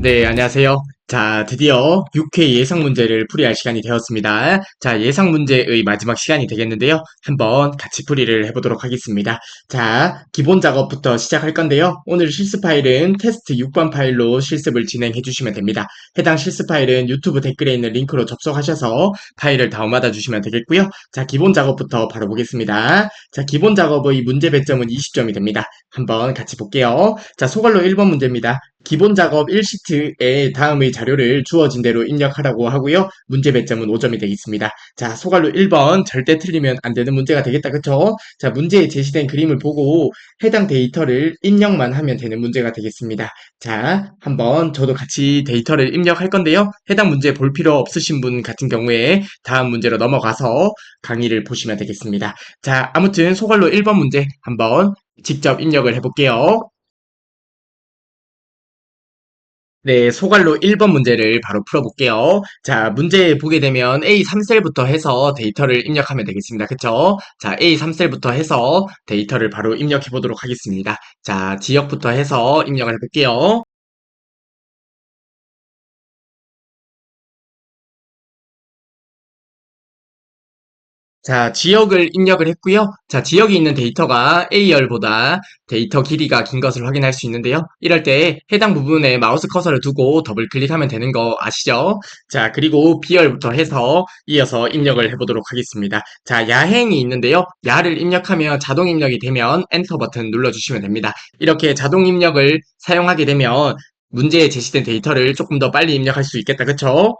네, 안녕하세요. 자, 드디어 6회 예상 문제를 풀이할 시간이 되었습니다. 자, 예상 문제의 마지막 시간이 되겠는데요. 한번 같이 풀이를 해보도록 하겠습니다. 자, 기본 작업부터 시작할 건데요. 오늘 실습 파일은 테스트 6번 파일로 실습을 진행해 주시면 됩니다. 해당 실습 파일은 유튜브 댓글에 있는 링크로 접속하셔서 파일을 다운받아 주시면 되겠고요. 자, 기본 작업부터 바로 보겠습니다. 자, 기본 작업의 문제 배점은 20점이 됩니다. 한번 같이 볼게요. 자, 소갈로 1번 문제입니다. 기본 작업 1시트에 다음의 자료를 주어진 대로 입력하라고 하고요. 문제 배점은 5점이 되겠습니다. 자, 소갈로 1번 절대 틀리면 안 되는 문제가 되겠다. 그쵸? 자, 문제에 제시된 그림을 보고 해당 데이터를 입력만 하면 되는 문제가 되겠습니다. 자, 한번 저도 같이 데이터를 입력할 건데요. 해당 문제 볼 필요 없으신 분 같은 경우에 다음 문제로 넘어가서 강의를 보시면 되겠습니다. 자, 아무튼 소갈로 1번 문제 한번 직접 입력을 해볼게요. 네, 소갈로 1번 문제를 바로 풀어볼게요. 자, 문제 보게 되면 A 3셀부터 해서 데이터를 입력하면 되겠습니다. 그쵸? 자, A 3셀부터 해서 데이터를 바로 입력해 보도록 하겠습니다. 자, 지역부터 해서 입력을 해볼게요. 자, 지역을 입력을 했고요. 자, 지역에 있는 데이터가 A열보다 데이터 길이가 긴 것을 확인할 수 있는데요. 이럴 때 해당 부분에 마우스 커서를 두고 더블 클릭하면 되는 거 아시죠? 자, 그리고 B열부터 해서 이어서 입력을 해보도록 하겠습니다. 자, 야행이 있는데요. 야를 입력하면 자동 입력이 되면 엔터 버튼 눌러주시면 됩니다. 이렇게 자동 입력을 사용하게 되면 문제에 제시된 데이터를 조금 더 빨리 입력할 수 있겠다. 그쵸?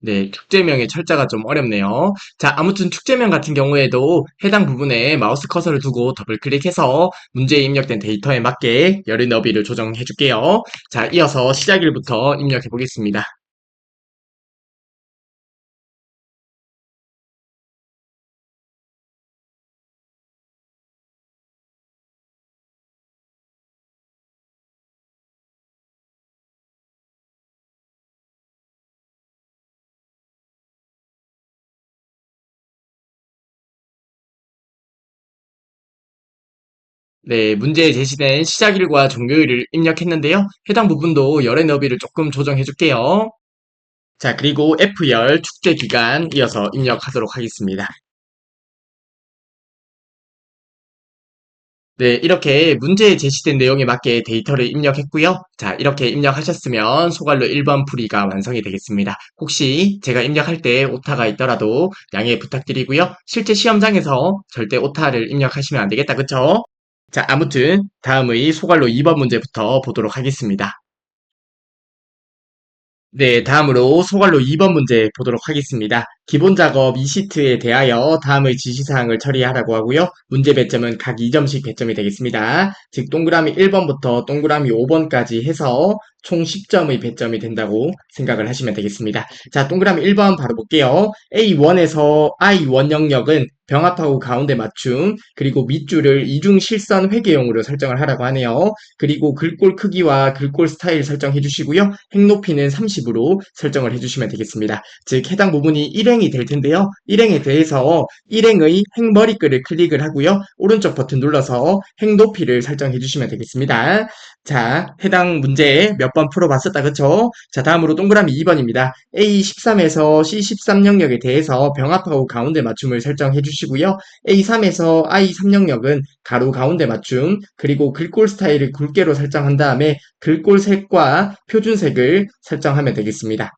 네, 축제명의 철자가 좀 어렵네요. 자, 아무튼 축제명 같은 경우에도 해당 부분에 마우스 커서를 두고 더블 클릭해서 문제에 입력된 데이터에 맞게 열의 너비를 조정해 줄게요. 자, 이어서 시작일부터 입력해 보겠습니다. 네, 문제에 제시된 시작일과 종료일을 입력했는데요. 해당 부분도 열의 너비를 조금 조정해 줄게요. 자, 그리고 F열 축제 기간 이어서 입력하도록 하겠습니다. 네, 이렇게 문제에 제시된 내용에 맞게 데이터를 입력했고요. 자, 이렇게 입력하셨으면 소갈로 1번 풀이가 완성이 되겠습니다. 혹시 제가 입력할 때 오타가 있더라도 양해 부탁드리고요. 실제 시험장에서 절대 오타를 입력하시면 안 되겠다. 그쵸? 자, 아무튼 다음의 소갈로 2번 문제부터 보도록 하겠습니다. 네, 다음으로 소갈로 2번 문제 보도록 하겠습니다. 기본 작업 2시트에 대하여 다음의 지시사항을 처리하라고 하고요. 문제 배점은 각 2점씩 배점이 되겠습니다. 즉, 동그라미 1번부터 동그라미 5번까지 해서 총 10점의 배점이 된다고 생각을 하시면 되겠습니다. 자, 동그라미 1번 바로 볼게요. A1에서 I1 영역은 병합하고 가운데 맞춤, 그리고 밑줄을 이중 실선 회계용으로 설정을 하라고 하네요. 그리고 글꼴 크기와 글꼴 스타일 설정해 주시고요. 행 높이는 30으로 설정을 해주시면 되겠습니다. 즉 해당 부분이 일행이 될 텐데요. 일행에 대해서 일행의 행 머리글을 클릭을 하고요. 오른쪽 버튼 눌러서 행 높이를 설정해 주시면 되겠습니다. 자, 해당 문제 몇 번 풀어봤었다. 그쵸? 자, 다음으로 동그라미 2번입니다. A13에서 C13 영역에 대해서 병합하고 가운데 맞춤을 설정해 주시고요. A3에서 I3 영역은 가로 가운데 맞춤, 그리고 글꼴 스타일을 굵게로 설정한 다음에 글꼴 색과 표준색을 설정하면 되겠습니다.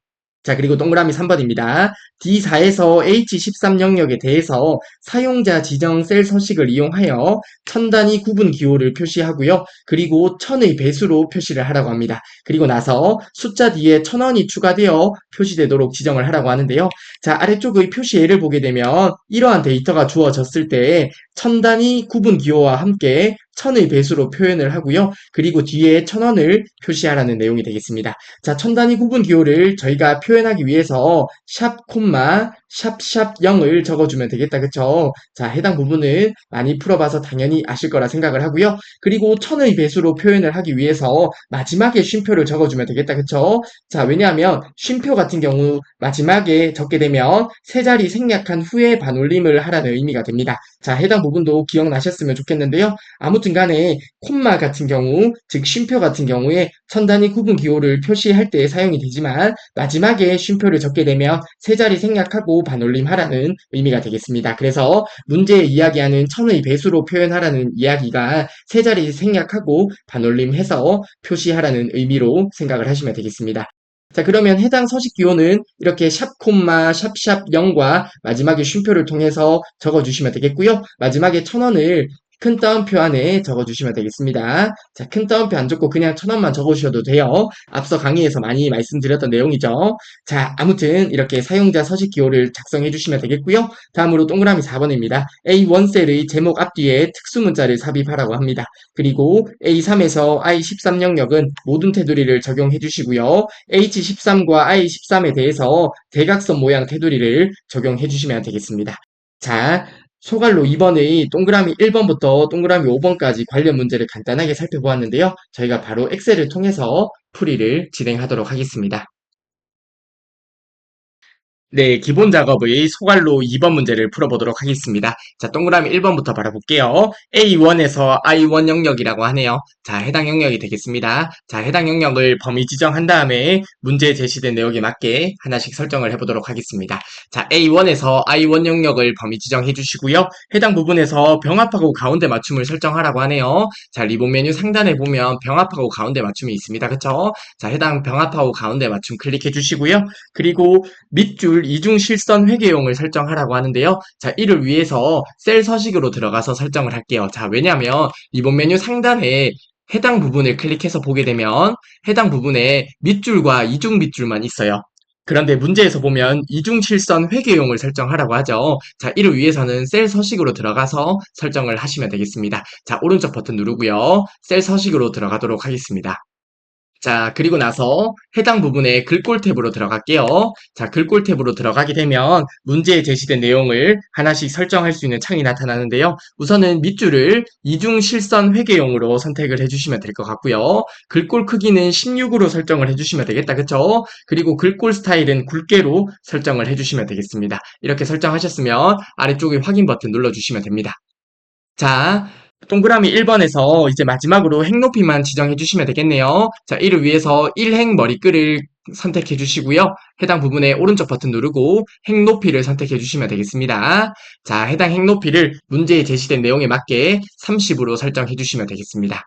자, 그리고 동그라미 3번입니다. D4에서 H13 영역에 대해서 사용자 지정 셀 서식을 이용하여 천 단위 구분 기호를 표시하고요. 그리고 천의 배수로 표시를 하라고 합니다. 그리고 나서 숫자 뒤에 1,000원이 추가되어 표시되도록 지정을 하라고 하는데요. 자, 아래쪽의 표시 예를 보게 되면 이러한 데이터가 주어졌을 때 천 단위 구분 기호와 함께 천의 배수로 표현을 하고요. 그리고 뒤에 1000원을 표시하라는 내용이 되겠습니다. 자, 천 단위 구분 기호를 저희가 표현하기 위해서 샵 콤마 샵샵 0을 적어주면 되겠다. 그쵸? 자, 해당 부분은 많이 풀어봐서 당연히 아실 거라 생각을 하고요. 그리고 천의 배수로 표현을 하기 위해서 마지막에 쉼표를 적어주면 되겠다. 그쵸? 자, 왜냐하면 쉼표 같은 경우 마지막에 적게 되면 세 자리 생략한 후에 반올림을 하라는 의미가 됩니다. 자, 해당 부분도 기억나셨으면 좋겠는데요. 아무튼 간에 콤마 같은 경우, 즉 쉼표 같은 경우에 천 단위 구분 기호를 표시할 때 사용이 되지만 마지막에 쉼표를 적게 되면 세 자리 생략하고 반올림하라는 의미가 되겠습니다. 그래서 문제에 이야기하는 천의 배수로 표현하라는 이야기가 세 자리 생략하고 반올림해서 표시하라는 의미로 생각을 하시면 되겠습니다. 자, 그러면 해당 서식 기호는 이렇게 샵 콤마 샵샵 0과 마지막에 쉼표를 통해서 적어주시면 되겠고요. 마지막에 1000원을 큰 따옴표 안에 적어주시면 되겠습니다. 자, 큰 따옴표 안 적고 그냥 1000원만 적으셔도 돼요. 앞서 강의에서 많이 말씀드렸던 내용이죠. 자, 아무튼 이렇게 사용자 서식 기호를 작성해 주시면 되겠고요. 다음으로 동그라미 4번입니다. A1셀의 제목 앞뒤에 특수문자를 삽입하라고 합니다. 그리고 A3에서 I13 영역은 모든 테두리를 적용해 주시고요. H13과 I13에 대해서 대각선 모양 테두리를 적용해 주시면 되겠습니다. 자, 소갈로 2번의 동그라미 1번부터 동그라미 5번까지 관련 문제를 간단하게 살펴보았는데요. 저희가 바로 엑셀을 통해서 풀이를 진행하도록 하겠습니다. 네, 기본 작업의 소갈로 2번 문제를 풀어보도록 하겠습니다. 자, 동그라미 1번부터 바라볼게요. A1에서 I1 영역이라고 하네요. 자, 해당 영역이 되겠습니다. 자, 해당 영역을 범위 지정한 다음에 문제에 제시된 내용에 맞게 하나씩 설정을 해보도록 하겠습니다. 자, A1에서 I1 영역을 범위 지정해 주시고요. 해당 부분에서 병합하고 가운데 맞춤을 설정하라고 하네요. 자, 리본 메뉴 상단에 보면 병합하고 가운데 맞춤이 있습니다. 그쵸? 자, 해당 병합하고 가운데 맞춤 클릭해 주시고요. 그리고 밑줄 이중 실선 회계용을 설정하라고 하는데요. 자, 이를 위해서 셀 서식으로 들어가서 설정을 할게요. 자, 왜냐하면 이번 메뉴 상단에 해당 부분을 클릭해서 보게 되면 해당 부분에 밑줄과 이중 밑줄만 있어요. 그런데 문제에서 보면 이중 실선 회계용을 설정하라고 하죠. 자, 이를 위해서는 셀 서식으로 들어가서 설정을 하시면 되겠습니다. 자, 오른쪽 버튼 누르고요. 셀 서식으로 들어가도록 하겠습니다. 자, 그리고 나서 해당 부분에 글꼴 탭으로 들어갈게요. 자, 글꼴 탭으로 들어가게 되면 문제에 제시된 내용을 하나씩 설정할 수 있는 창이 나타나는데요. 우선은 밑줄을 이중 실선 회계용으로 선택을 해주시면 될 것 같고요. 글꼴 크기는 16으로 설정을 해주시면 되겠다. 그쵸? 그리고 글꼴 스타일은 굵게로 설정을 해주시면 되겠습니다. 이렇게 설정하셨으면 아래쪽에 확인 버튼 눌러주시면 됩니다. 자, 동그라미 1번에서 이제 마지막으로 행 높이만 지정해 주시면 되겠네요. 자, 이를 위해서 1행 머리글을 선택해 주시고요. 해당 부분에 오른쪽 버튼 누르고 행 높이를 선택해 주시면 되겠습니다. 자, 해당 행 높이를 문제에 제시된 내용에 맞게 30으로 설정해 주시면 되겠습니다.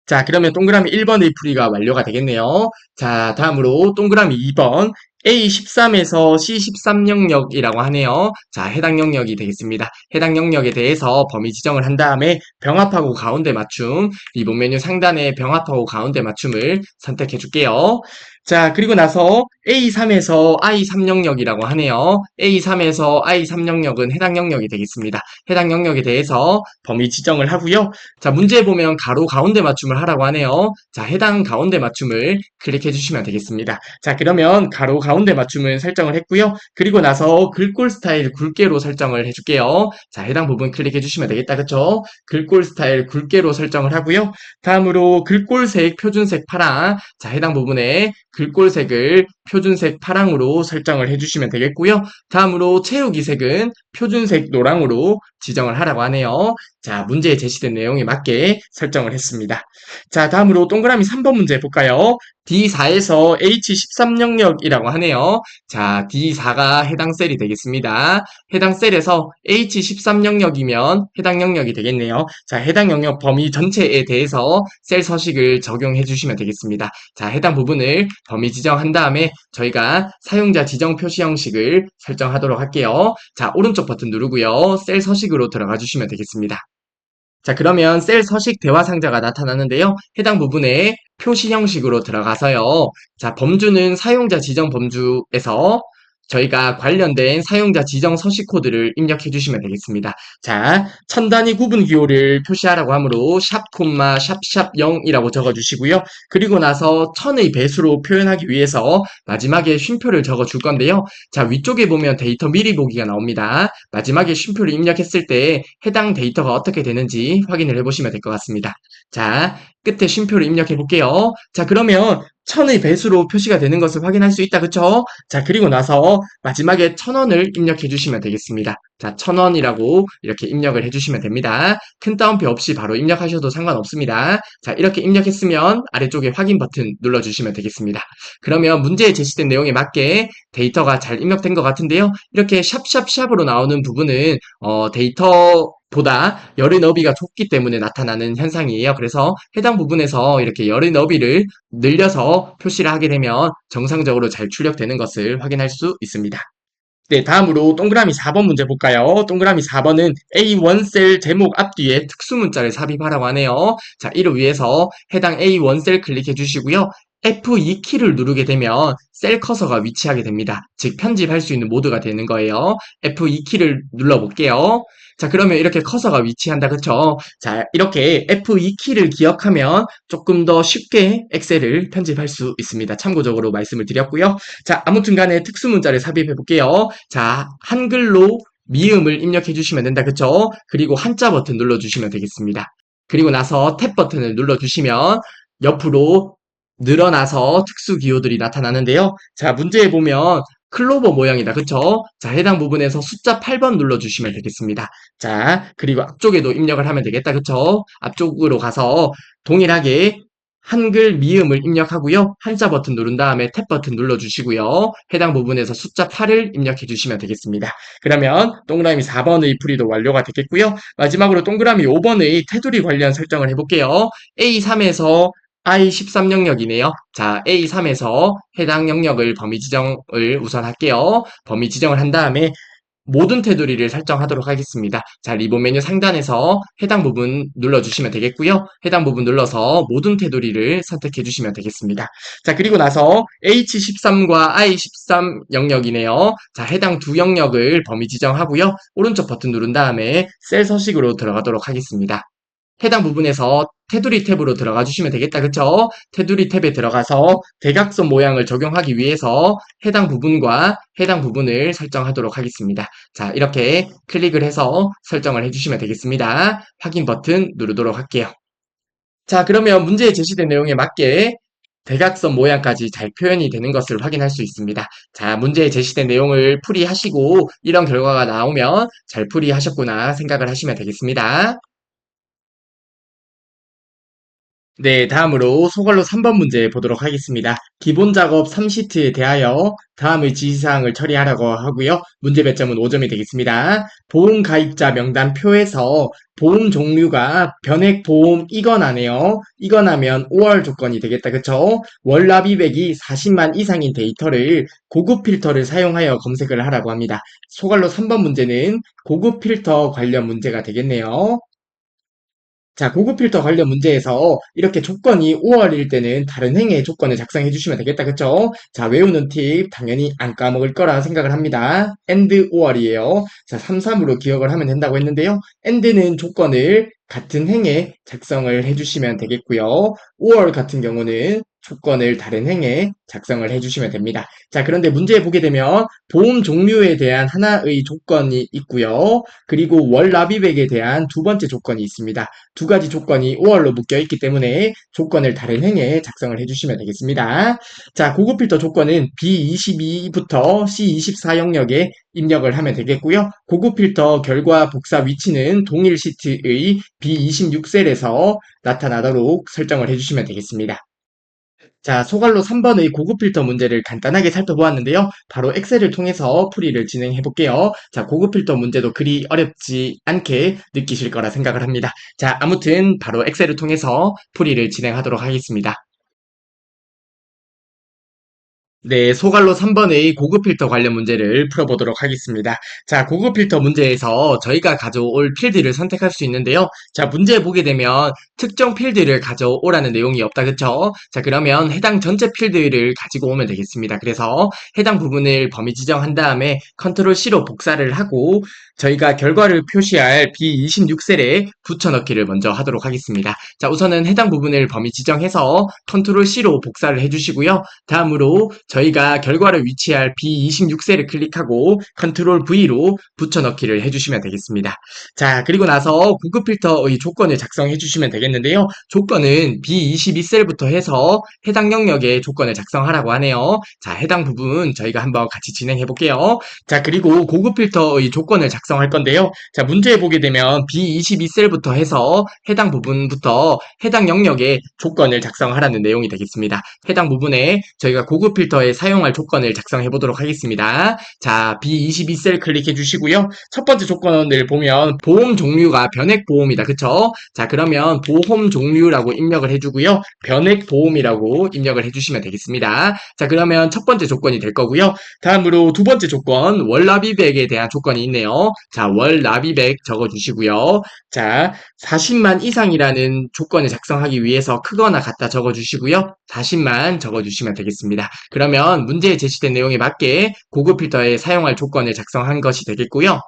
자, 그러면 동그라미 1번의 풀이가 완료가 되겠네요. 자, 다음으로 동그라미 2번 A13에서 C13 영역이라고 하네요. 자, 해당 영역이 되겠습니다. 해당 영역에 대해서 범위 지정을 한 다음에 병합하고 가운데 맞춤, 리본 메뉴 상단에 병합하고 가운데 맞춤을 선택해 줄게요. 자, 그리고 나서 A3에서 I3 영역이라고 하네요. A3에서 I3 영역은 해당 영역이 되겠습니다. 해당 영역에 대해서 범위 지정을 하고요. 자, 문제에 보면 가로 가운데 맞춤을 하라고 하네요. 자, 해당 가운데 맞춤을 클릭해 주시면 되겠습니다. 자, 그러면 가로 가운데 맞춤을 설정을 했고요. 그리고 나서 글꼴 스타일 굵게로 설정을 해줄게요. 자, 해당 부분 클릭해 주시면 되겠다. 그쵸? 글꼴 스타일 굵게로 설정을 하고요. 다음으로 글꼴색 표준색 파랑. 자, 해당 부분에 글꼴색을 표준색 파랑으로 설정을 해주시면 되겠고요. 다음으로 채우기 색은 표준색 노랑으로 지정을 하라고 하네요. 자, 문제에 제시된 내용에 맞게 설정을 했습니다. 자, 다음으로 동그라미 3번 문제 볼까요? D4에서 H13 영역이라고 하네요. 자, D4가 해당 셀이 되겠습니다. 해당 셀에서 H13 영역이면 해당 영역이 되겠네요. 자, 해당 영역 범위 전체에 대해서 셀 서식을 적용해 주시면 되겠습니다. 자, 해당 부분을 범위 지정한 다음에 저희가 사용자 지정 표시 형식을 설정하도록 할게요. 자, 오른쪽 버튼 누르고요. 셀 서식으로 들어가 주시면 되겠습니다. 자, 그러면 셀 서식 대화 상자가 나타나는데요. 해당 부분에 표시 형식으로 들어가서요. 자, 범주는 사용자 지정 범주에서 저희가 관련된 사용자 지정 서식 코드를 입력해 주시면 되겠습니다. 자, 천 단위 구분 기호를 표시하라고 하므로 샵 콤마 샵샵 0이라고 적어 주시고요. 그리고 나서 천의 배수로 표현하기 위해서 마지막에 쉼표를 적어 줄 건데요. 자, 위쪽에 보면 데이터 미리 보기가 나옵니다. 마지막에 쉼표를 입력했을 때 해당 데이터가 어떻게 되는지 확인을 해 보시면 될 것 같습니다. 자, 끝에 쉼표를 입력해 볼게요. 자, 그러면 천의 배수로 표시가 되는 것을 확인할 수 있다. 그쵸? 자, 그리고 나서 마지막에 1,000원을 입력해 주시면 되겠습니다. 자, 1,000원이라고 이렇게 입력을 해주시면 됩니다. 큰 따옴표 없이 바로 입력하셔도 상관없습니다. 자, 이렇게 입력했으면 아래쪽에 확인 버튼 눌러주시면 되겠습니다. 그러면 문제에 제시된 내용에 맞게 데이터가 잘 입력된 것 같은데요. 이렇게 샵샵샵으로 나오는 부분은 데이터보다 열의 너비가 좁기 때문에 나타나는 현상이에요. 그래서 해당 부분에서 이렇게 열의 너비를 늘려서 표시를 하게 되면 정상적으로 잘 출력되는 것을 확인할 수 있습니다. 네, 다음으로 동그라미 4번 문제 볼까요? 동그라미 4번은 A1셀 제목 앞뒤에 특수문자를 삽입하라고 하네요. 자, 이를 위해서 해당 A1셀 클릭해 주시고요. F2키를 누르게 되면 셀 커서가 위치하게 됩니다. 즉, 편집할 수 있는 모드가 되는 거예요. F2키를 눌러볼게요. 자, 그러면 이렇게 커서가 위치한다, 그쵸? 자, 이렇게 F2키를 기억하면 조금 더 쉽게 엑셀을 편집할 수 있습니다. 참고적으로 말씀을 드렸고요. 자, 아무튼 간에 특수문자를 삽입해 볼게요. 자, 한글로 미음을 입력해 주시면 된다. 그쵸? 그리고 한자 버튼 눌러주시면 되겠습니다. 그리고 나서 탭 버튼을 눌러주시면 옆으로 늘어나서 특수 기호들이 나타나는데요. 자, 문제에 보면 클로버 모양이다. 그쵸? 자, 해당 부분에서 숫자 8번 눌러주시면 되겠습니다. 자, 그리고 앞쪽에도 입력을 하면 되겠다. 그쵸? 앞쪽으로 가서 동일하게 한글 미음을 입력하고요. 한자 버튼 누른 다음에 탭 버튼 눌러주시고요. 해당 부분에서 숫자 8을 입력해 주시면 되겠습니다. 그러면 동그라미 4번의 풀이도 완료가 되겠고요. 마지막으로 동그라미 5번의 테두리 관련 설정을 해볼게요. A3에서 I13 영역이네요. 자, A3에서 해당 영역을 범위 지정을 우선 할게요. 범위 지정을 한 다음에 모든 테두리를 설정하도록 하겠습니다. 자, 리본 메뉴 상단에서 해당 부분 눌러주시면 되겠고요. 해당 부분 눌러서 모든 테두리를 선택해 주시면 되겠습니다. 자, 그리고 나서 H13과 I13 영역이네요. 자, 해당 두 영역을 범위 지정하고요. 오른쪽 버튼 누른 다음에 셀 서식으로 들어가도록 하겠습니다. 해당 부분에서 테두리 탭으로 들어가 주시면 되겠다. 그쵸? 테두리 탭에 들어가서 대각선 모양을 적용하기 위해서 해당 부분과 해당 부분을 설정하도록 하겠습니다. 자, 이렇게 클릭을 해서 설정을 해주시면 되겠습니다. 확인 버튼 누르도록 할게요. 자, 그러면 문제에 제시된 내용에 맞게 대각선 모양까지 잘 표현이 되는 것을 확인할 수 있습니다. 자, 문제에 제시된 내용을 풀이하시고 이런 결과가 나오면 잘 풀이하셨구나 생각을 하시면 되겠습니다. 네, 다음으로 소괄로 3번 문제 보도록 하겠습니다. 기본 작업 3시트에 대하여 다음의 지시사항을 처리하라고 하고요. 문제 배점은 5점이 되겠습니다. 보험 가입자 명단 표에서 보험 종류가 변액 보험 이건하네요. 이건하면 5월 조건이 되겠다. 그쵸? 월 납입액이 40만 이상인 데이터를 고급 필터를 사용하여 검색을 하라고 합니다. 소괄로 3번 문제는 고급 필터 관련 문제가 되겠네요. 자, 고급 필터 관련 문제에서 이렇게 조건이 5월일 때는 다른 행의 조건을 작성해 주시면 되겠다. 그쵸? 자, 외우는 팁 당연히 안 까먹을 거라 생각을 합니다. and 5월이에요. 자, 3, 3으로 기억을 하면 된다고 했는데요. and는 조건을 같은 행에 작성을 해주시면 되겠고요. 5월 같은 경우는 조건을 다른 행에 작성을 해주시면 됩니다. 자, 그런데 문제 보게 되면 보험 종류에 대한 하나의 조건이 있고요. 그리고 월 납입액에 대한 두 번째 조건이 있습니다. 두 가지 조건이 5월로 묶여 있기 때문에 조건을 다른 행에 작성을 해주시면 되겠습니다. 자, 고급 필터 조건은 B22부터 C24 영역에 입력을 하면 되겠고요. 고급 필터 결과 복사 위치는 동일 시트의 B26셀에서 나타나도록 설정을 해주시면 되겠습니다. 자, 소갈로 3번의 고급 필터 문제를 간단하게 살펴보았는데요. 바로 엑셀을 통해서 풀이를 진행해 볼게요. 자, 고급 필터 문제도 그리 어렵지 않게 느끼실 거라 생각을 합니다. 자, 아무튼 바로 엑셀을 통해서 풀이를 진행하도록 하겠습니다. 네, 소갈로 3번의 고급 필터 관련 문제를 풀어보도록 하겠습니다. 자, 고급 필터 문제에서 저희가 가져올 필드를 선택할 수 있는데요. 자, 문제 보게 되면 특정 필드를 가져오라는 내용이 없다, 그쵸? 자, 그러면 해당 전체 필드를 가지고 오면 되겠습니다. 그래서 해당 부분을 범위 지정한 다음에 컨트롤 C로 복사를 하고 저희가 결과를 표시할 B26셀에 붙여넣기를 먼저 하도록 하겠습니다. 자, 우선은 해당 부분을 범위 지정해서 컨트롤 C로 복사를 해주시고요. 다음으로 저희가 결과를 위치할 B26셀을 클릭하고 컨트롤 V로 붙여넣기를 해주시면 되겠습니다. 자, 그리고 나서 고급 필터의 조건을 작성해 주시면 되겠는데요. 조건은 B22셀부터 해서 해당 영역의 조건을 작성하라고 하네요. 자, 해당 부분 저희가 한번 같이 진행해 볼게요. 자, 그리고 고급 필터의 조건을 작성할 건데요. 자, 문제에 보게 되면 B22셀부터 해서 해당 부분부터 해당 영역의 조건을 작성하라는 내용이 되겠습니다. 해당 부분에 저희가 고급 필터에 사용할 조건을 작성해 보도록 하겠습니다. 자, B22셀 클릭해 주시고요. 첫 번째 조건을 보면 보험 종류가 변액 보험이다. 그쵸? 자, 그러면 보험 종류라고 입력을 해주고요. 변액 보험이라고 입력을 해주시면 되겠습니다. 자, 그러면 첫 번째 조건이 될 거고요. 다음으로 두 번째 조건, 월납입액에 대한 조건이 있네요. 자, 월납입액 적어주시고요. 자, 40만 이상이라는 조건을 작성하기 위해서 크거나 같다 적어주시고요. 40만 적어주시면 되겠습니다. 그러면 문제에 제시된 내용에 맞게 고급 필터에 사용할 조건을 작성한 것이 되겠고요.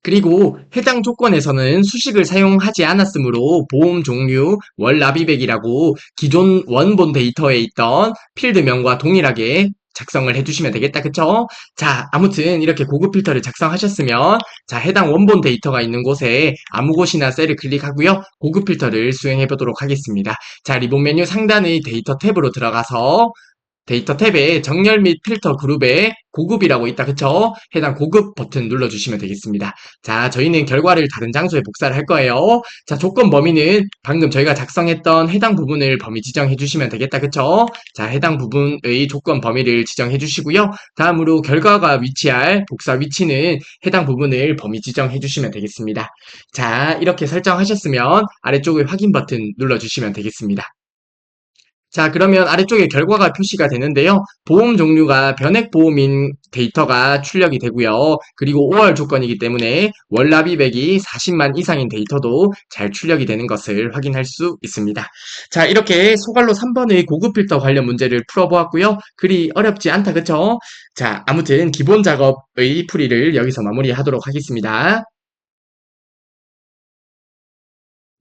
그리고 해당 조건에서는 수식을 사용하지 않았으므로 보험 종류 월납입액이라고 기존 원본 데이터에 있던 필드명과 동일하게 작성을 해주시면 되겠다. 그쵸? 자, 아무튼 이렇게 고급 필터를 작성하셨으면 자, 해당 원본 데이터가 있는 곳에 아무 곳이나 셀을 클릭하고요. 고급 필터를 수행해 보도록 하겠습니다. 자, 리본 메뉴 상단의 데이터 탭으로 들어가서 데이터 탭에 정렬 및 필터 그룹에 고급이라고 있다. 그쵸? 해당 고급 버튼 눌러주시면 되겠습니다. 자, 저희는 결과를 다른 장소에 복사를 할 거예요. 자, 조건 범위는 방금 저희가 작성했던 해당 부분을 범위 지정해 주시면 되겠다. 그쵸? 자, 해당 부분의 조건 범위를 지정해 주시고요. 다음으로 결과가 위치할 복사 위치는 해당 부분을 범위 지정해 주시면 되겠습니다. 자, 이렇게 설정하셨으면 아래쪽의 확인 버튼 눌러주시면 되겠습니다. 자, 그러면 아래쪽에 결과가 표시가 되는데요. 보험 종류가 변액보험인 데이터가 출력이 되고요. 그리고 5월 조건이기 때문에 월납입액이 40만 이상인 데이터도 잘 출력이 되는 것을 확인할 수 있습니다. 자, 이렇게 소갈로 3번의 고급 필터 관련 문제를 풀어보았고요. 그리 어렵지 않다, 그쵸? 자, 아무튼 기본 작업의 풀이를 여기서 마무리하도록 하겠습니다.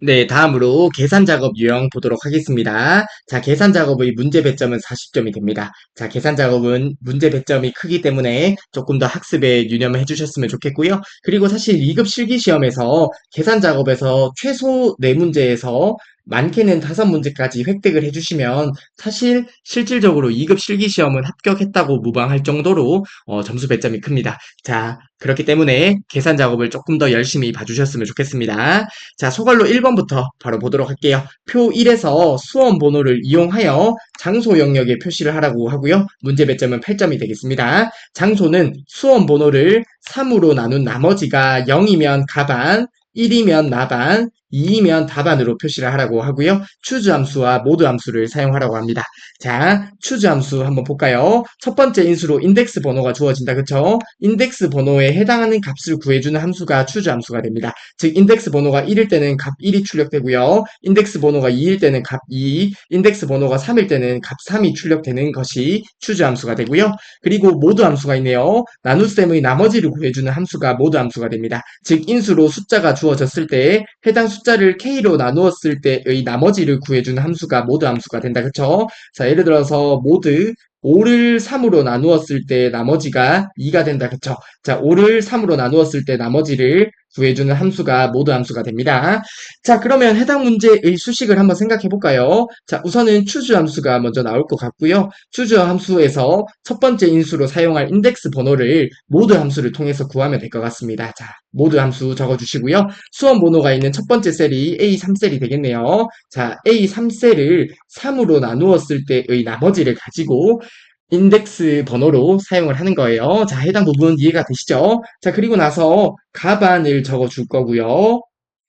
네, 다음으로 계산 작업 유형 보도록 하겠습니다. 자, 계산 작업의 문제 배점은 40점이 됩니다. 자, 계산 작업은 문제 배점이 크기 때문에 조금 더 학습에 유념해 주셨으면 좋겠고요. 그리고 사실 2급 실기 시험에서 계산 작업에서 최소 4문제에서 많게는 5문제까지 획득을 해주시면 사실 실질적으로 2급 실기 시험은 합격했다고 무방할 정도로 점수 배점이 큽니다. 자, 그렇기 때문에 계산 작업을 조금 더 열심히 봐주셨으면 좋겠습니다. 자, 소갈로 1번부터 바로 보도록 할게요. 표 1에서 수험 번호를 이용하여 장소 영역에 표시를 하라고 하고요. 문제 배점은 8점이 되겠습니다. 장소는 수험 번호를 3으로 나눈 나머지가 0이면 가반, 1이면 나반, 2이면 답안으로 표시를 하라고 하고요. 추즈 함수와 모드 함수를 사용하라고 합니다. 자, 추즈 함수 한번 볼까요? 첫 번째 인수로 인덱스 번호가 주어진다. 그쵸? 인덱스 번호에 해당하는 값을 구해주는 함수가 추즈 함수가 됩니다. 즉, 인덱스 번호가 1일 때는 값 1이 출력되고요. 인덱스 번호가 2일 때는 값 2, 인덱스 번호가 3일 때는 값 3이 출력되는 것이 추즈 함수가 되고요. 그리고 모드 함수가 있네요. 나눗셈의 나머지를 구해주는 함수가 모드 함수가 됩니다. 즉, 인수로 숫자가 주어졌을 때 해당 숫자를 k로 나누었을 때의 나머지를 구해주는 함수가 모드 함수가 된다. 그쵸? 자, 예를 들어서 모드 5를 3으로 나누었을 때 나머지가 2가 된다. 그쵸? 자, 5를 3으로 나누었을 때 나머지를 구해주는 함수가 모드 함수가 됩니다. 자, 그러면 해당 문제의 수식을 한번 생각해 볼까요? 자, 우선은 추즈 함수가 먼저 나올 것 같고요. 추즈 함수에서 첫 번째 인수로 사용할 인덱스 번호를 모드 함수를 통해서 구하면 될 것 같습니다. 자, 모드 함수 적어주시고요. 수험 번호가 있는 첫 번째 셀이 A3셀이 되겠네요. 자, A3셀을 3으로 나누었을 때의 나머지를 가지고 인덱스 번호로 사용을 하는 거예요. 자, 해당 부분 이해가 되시죠? 자, 그리고 나서 가반을 적어줄 거고요.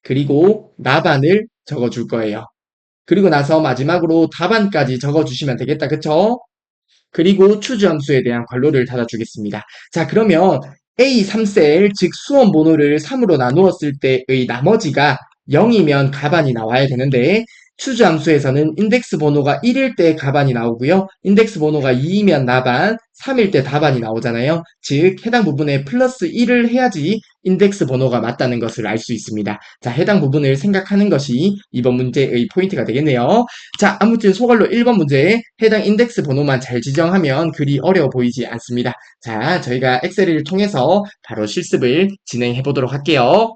그리고 나반을 적어줄 거예요. 그리고 나서 마지막으로 답안까지 적어주시면 되겠다. 그쵸? 그리고 추주 함수에 대한 괄호를 닫아주겠습니다. 자, 그러면 A3셀, 즉 수원 번호를 3으로 나누었을 때의 나머지가 0이면 가반이 나와야 되는데 추주 함수에서는 인덱스 번호가 1일 때 가반이 나오고요. 인덱스 번호가 2이면 나반, 3일 때 다반이 나오잖아요. 즉 해당 부분에 플러스 1을 해야지 인덱스 번호가 맞다는 것을 알 수 있습니다. 자, 해당 부분을 생각하는 것이 이번 문제의 포인트가 되겠네요. 자, 아무튼 소갈로 1번 문제 해당 인덱스 번호만 잘 지정하면 그리 어려워 보이지 않습니다. 자, 저희가 엑셀을 통해서 바로 실습을 진행해 보도록 할게요.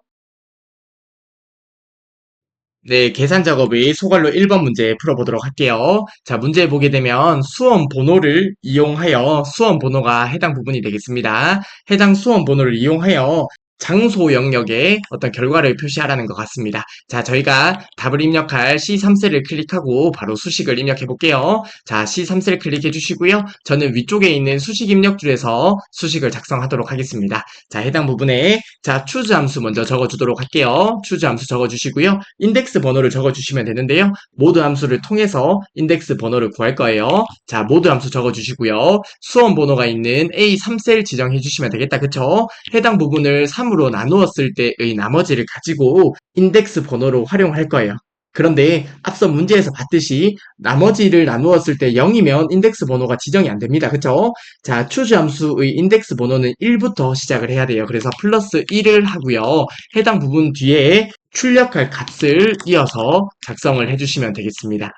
네, 계산 작업의 소갈로 1번 문제 풀어보도록 할게요. 자, 문제 보게 되면 수원 번호를 이용하여 수원 번호가 해당 부분이 되겠습니다. 해당 수원 번호를 이용하여 장소 영역에 어떤 결과를 표시하라는 것 같습니다. 자, 저희가 답을 입력할 C3셀을 클릭하고 바로 수식을 입력해 볼게요. 자, C3셀 클릭해 주시고요. 저는 위쪽에 있는 수식 입력줄에서 수식을 작성하도록 하겠습니다. 자, 해당 부분에 자, 추즈 함수 먼저 적어주도록 할게요. 추즈 함수 적어주시고요. 인덱스 번호를 적어주시면 되는데요. 모드 함수를 통해서 인덱스 번호를 구할 거예요. 자, 모드 함수 적어주시고요. 수원 번호가 있는 A3셀 지정해 주시면 되겠다. 그쵸? 해당 부분을 3으로 나누었을 때의 나머지를 가지고 인덱스 번호로 활용할 거예요. 그런데 앞서 문제에서 봤듯이 나머지를 나누었을 때 0이면 인덱스 번호가 지정이 안 됩니다. 그쵸? 자, 추주 함수의 인덱스 번호는 1부터 시작을 해야 돼요. 그래서 플러스 1을 하고요. 해당 부분 뒤에 출력할 값을 이어서 작성을 해주시면 되겠습니다.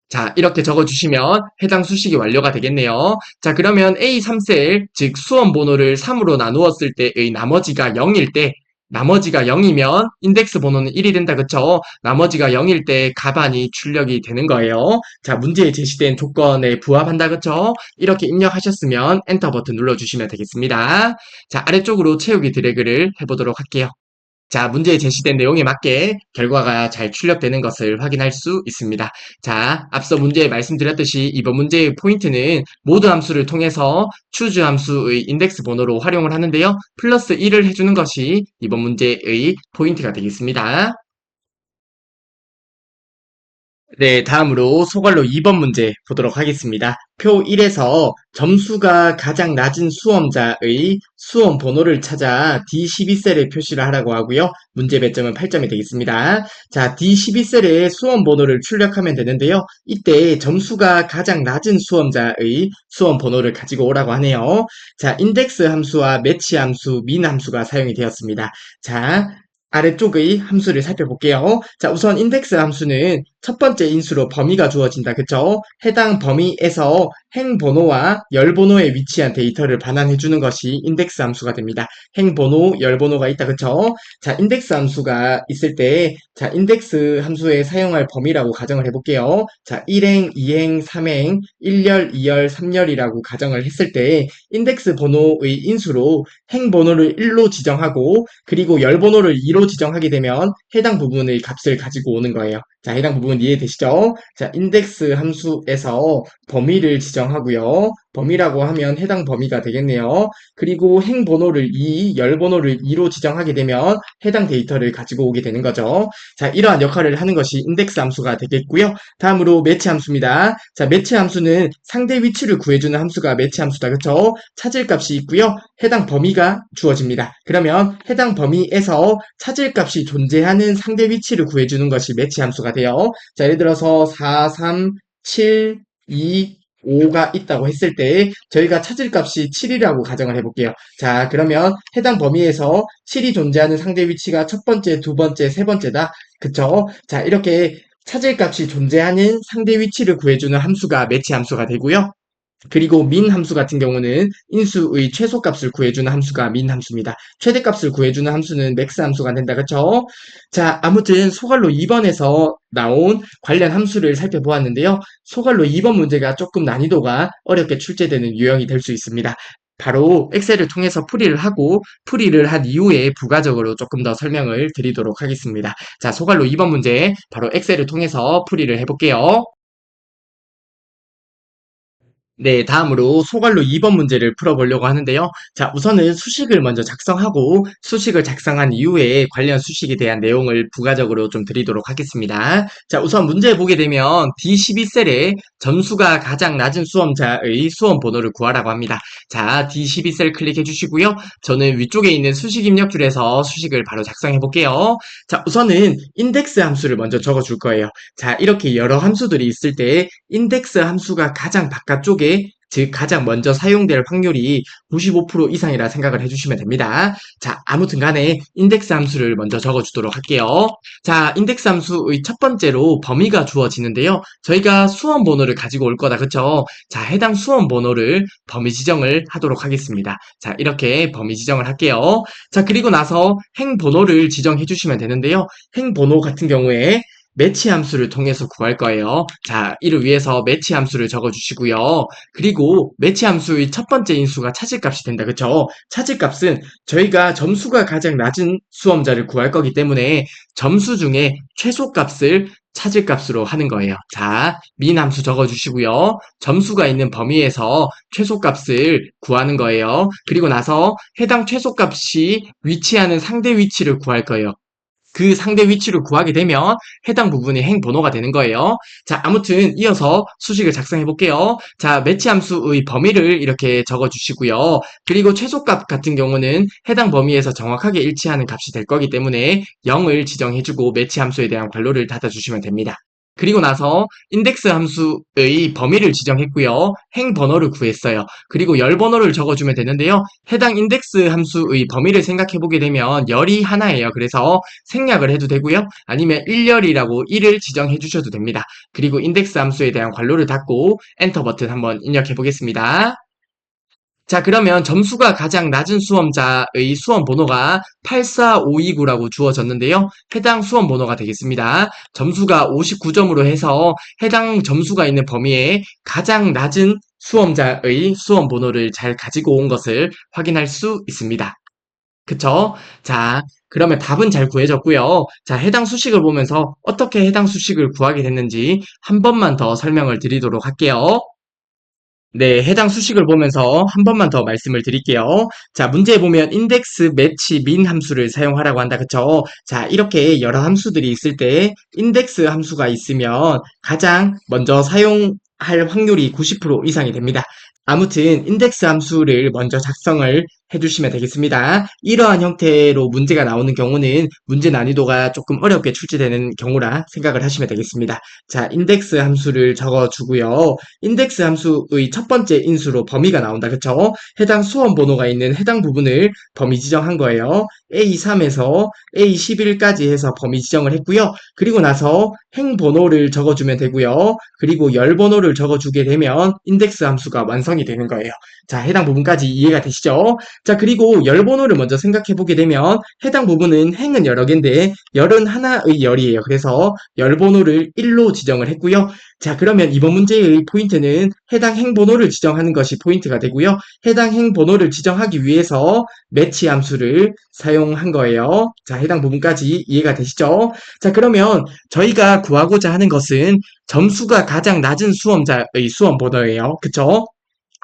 자, 이렇게 적어주시면 해당 수식이 완료가 되겠네요. 자, 그러면 A3셀, 즉 수원 번호를 3으로 나누었을 때의 나머지가 0일 때 나머지가 0이면 인덱스 번호는 1이 된다. 그쵸? 나머지가 0일 때 가반이 출력이 되는 거예요. 자, 문제에 제시된 조건에 부합한다. 그쵸? 이렇게 입력하셨으면 엔터 버튼 눌러주시면 되겠습니다. 자, 아래쪽으로 채우기 드래그를 해보도록 할게요. 자, 문제에 제시된 내용에 맞게 결과가 잘 출력되는 것을 확인할 수 있습니다. 자, 앞서 문제에 말씀드렸듯이 이번 문제의 포인트는 모드 함수를 통해서 추주 함수의 인덱스 번호로 활용을 하는데요. 플러스 1을 해주는 것이 이번 문제의 포인트가 되겠습니다. 네, 다음으로 소갈로 2번 문제 보도록 하겠습니다. 표 1에서 점수가 가장 낮은 수험자의 수험 번호를 찾아 D12셀에 표시를 하라고 하고요. 문제 배점은 8점이 되겠습니다. 자, D12셀에 수험 번호를 출력하면 되는데요. 이때 점수가 가장 낮은 수험자의 수험 번호를 가지고 오라고 하네요. 자, 인덱스 함수와 매치 함수, 민 함수가 사용이 되었습니다. 자, 아래쪽의 함수를 살펴볼게요. 자, 우선 인덱스 함수는 첫 번째 인수로 범위가 주어진다. 그쵸? 해당 범위에서 행번호와 열번호에 위치한 데이터를 반환해 주는 것이 인덱스 함수가 됩니다. 행번호, 열번호가 있다. 그쵸? 자, 인덱스 함수가 있을 때, 자, 인덱스 함수에 사용할 범위라고 가정을 해볼게요. 자, 1행, 2행, 3행, 1열, 2열, 3열이라고 가정을 했을 때, 인덱스 번호의 인수로 행번호를 1로 지정하고, 그리고 열번호를 2로 지정하게 되면 해당 부분의 값을 가지고 오는 거예요. 자, 해당 부분 이해되시죠? 자, 인덱스 함수에서 범위를 지정하고요. 범위라고 하면 해당 범위가 되겠네요. 그리고 행번호를 2, 열번호를 2로 지정하게 되면 해당 데이터를 가지고 오게 되는 거죠. 자, 이러한 역할을 하는 것이 인덱스 함수가 되겠고요. 다음으로 매치 함수입니다. 자, 매치 함수는 상대 위치를 구해주는 함수가 매치 함수다. 그쵸? 찾을 값이 있고요. 해당 범위가 주어집니다. 그러면 해당 범위에서 찾을 값이 존재하는 상대 위치를 구해주는 것이 매치 함수가 돼요. 자, 예를 들어서 4, 3, 7, 2, 5가 있다고 했을 때 저희가 찾을 값이 7이라고 가정을 해볼게요. 자, 그러면 해당 범위에서 7이 존재하는 상대 위치가 첫 번째, 두 번째, 세 번째다. 그쵸? 자, 이렇게 찾을 값이 존재하는 상대 위치를 구해주는 함수가 매치 함수가 되고요. 그리고 민 함수 같은 경우는 인수의 최소값을 구해주는 함수가 민 함수입니다. 최대값을 구해주는 함수는 맥스 함수가 된다. 그쵸? 자, 아무튼 소갈로 2번에서 나온 관련 함수를 살펴보았는데요. 소갈로 2번 문제가 조금 난이도가 어렵게 출제되는 유형이 될 수 있습니다. 바로 엑셀을 통해서 풀이를 하고 풀이를 한 이후에 부가적으로 조금 더 설명을 드리도록 하겠습니다. 자, 소갈로 2번 문제 바로 엑셀을 통해서 풀이를 해볼게요. 네, 다음으로 소괄로 2번 문제를 풀어보려고 하는데요. 자, 우선은 수식을 먼저 작성하고 수식을 작성한 이후에 관련 수식에 대한 내용을 부가적으로 좀 드리도록 하겠습니다. 자, 우선 문제 보게 되면 D12셀에 점수가 가장 낮은 수험자의 수험 번호를 구하라고 합니다. 자, D12셀 클릭해 주시고요. 저는 위쪽에 있는 수식 입력줄에서 수식을 바로 작성해 볼게요. 자, 우선은 인덱스 함수를 먼저 적어 줄 거예요. 자, 이렇게 여러 함수들이 있을 때 인덱스 함수가 가장 바깥쪽에 즉 가장 먼저 사용될 확률이 95% 이상이라 생각을 해주시면 됩니다. 자, 아무튼 간에 인덱스 함수를 먼저 적어주도록 할게요. 자, 인덱스 함수의 첫 번째로 범위가 주어지는데요. 저희가 수험 번호를 가지고 올 거다, 그쵸? 자, 해당 수험 번호를 범위 지정을 하도록 하겠습니다. 자, 이렇게 범위 지정을 할게요. 자, 그리고 나서 행 번호를 지정해 주시면 되는데요. 행 번호 같은 경우에 매치 함수를 통해서 구할 거예요. 자, 이를 위해서 매치 함수를 적어주시고요. 그리고 매치 함수의 첫 번째 인수가 차질값이 된다. 그쵸? 차질값은 저희가 점수가 가장 낮은 수험자를 구할 거기 때문에 점수 중에 최소값을 차질값으로 하는 거예요. 자, 민 함수 적어주시고요. 점수가 있는 범위에서 최소값을 구하는 거예요. 그리고 나서 해당 최소값이 위치하는 상대 위치를 구할 거예요. 그 상대 위치를 구하게 되면 해당 부분이 행 번호가 되는 거예요. 자, 아무튼 이어서 수식을 작성해 볼게요. 자, 매치 함수의 범위를 이렇게 적어 주시고요. 그리고 최소값 같은 경우는 해당 범위에서 정확하게 일치하는 값이 될 거기 때문에 0을 지정해 주고 매치 함수에 대한 괄호를 닫아 주시면 됩니다. 그리고 나서 인덱스 함수의 범위를 지정했고요. 행 번호를 구했어요. 그리고 열 번호를 적어주면 되는데요. 해당 인덱스 함수의 범위를 생각해 보게 되면 열이 하나예요. 그래서 생략을 해도 되고요. 아니면 1열이라고 1을 지정해 주셔도 됩니다. 그리고 인덱스 함수에 대한 괄호를 닫고 엔터 버튼 한번 입력해 보겠습니다. 자, 그러면 점수가 가장 낮은 수험자의 수험 번호가 84529라고 주어졌는데요. 해당 수험 번호가 되겠습니다. 점수가 59점으로 해서 해당 점수가 있는 범위에 가장 낮은 수험자의 수험 번호를 잘 가지고 온 것을 확인할 수 있습니다. 그쵸? 자, 그러면 답은 잘 구해졌고요. 자, 해당 수식을 보면서 어떻게 해당 수식을 구하게 됐는지 한 번만 더 설명을 드리도록 할게요. 네, 해당 수식을 보면서 한 번만 더 말씀을 드릴게요. 자, 문제에 보면 인덱스, 매치, 민 함수를 사용하라고 한다. 그쵸? 자, 이렇게 여러 함수들이 있을 때 인덱스 함수가 있으면 가장 먼저 사용할 확률이 90% 이상이 됩니다. 아무튼 인덱스 함수를 먼저 작성을 해주시면 되겠습니다. 이러한 형태로 문제가 나오는 경우는 문제 난이도가 조금 어렵게 출제되는 경우라 생각을 하시면 되겠습니다. 자, 인덱스 함수를 적어주고요. 인덱스 함수의 첫 번째 인수로 범위가 나온다. 그쵸? 해당 수험 번호가 있는 해당 부분을 범위 지정한 거예요. A3에서 A11까지 해서 범위 지정을 했고요. 그리고 나서 행 번호를 적어주면 되고요. 그리고 열 번호를 적어주게 되면 인덱스 함수가 완성이 되는 거예요. 자, 해당 부분까지 이해가 되시죠? 자, 그리고 열 번호를 먼저 생각해 보게 되면 해당 부분은 행은 여러 개인데 열은 하나의 열이에요. 그래서 열 번호를 1로 지정을 했고요. 자, 그러면 이번 문제의 포인트는 해당 행 번호를 지정하는 것이 포인트가 되고요. 해당 행 번호를 지정하기 위해서 매치 함수를 사용한 거예요. 자, 해당 부분까지 이해가 되시죠? 자, 그러면 저희가 구하고자 하는 것은 점수가 가장 낮은 수험자의 수험 번호예요. 그쵸?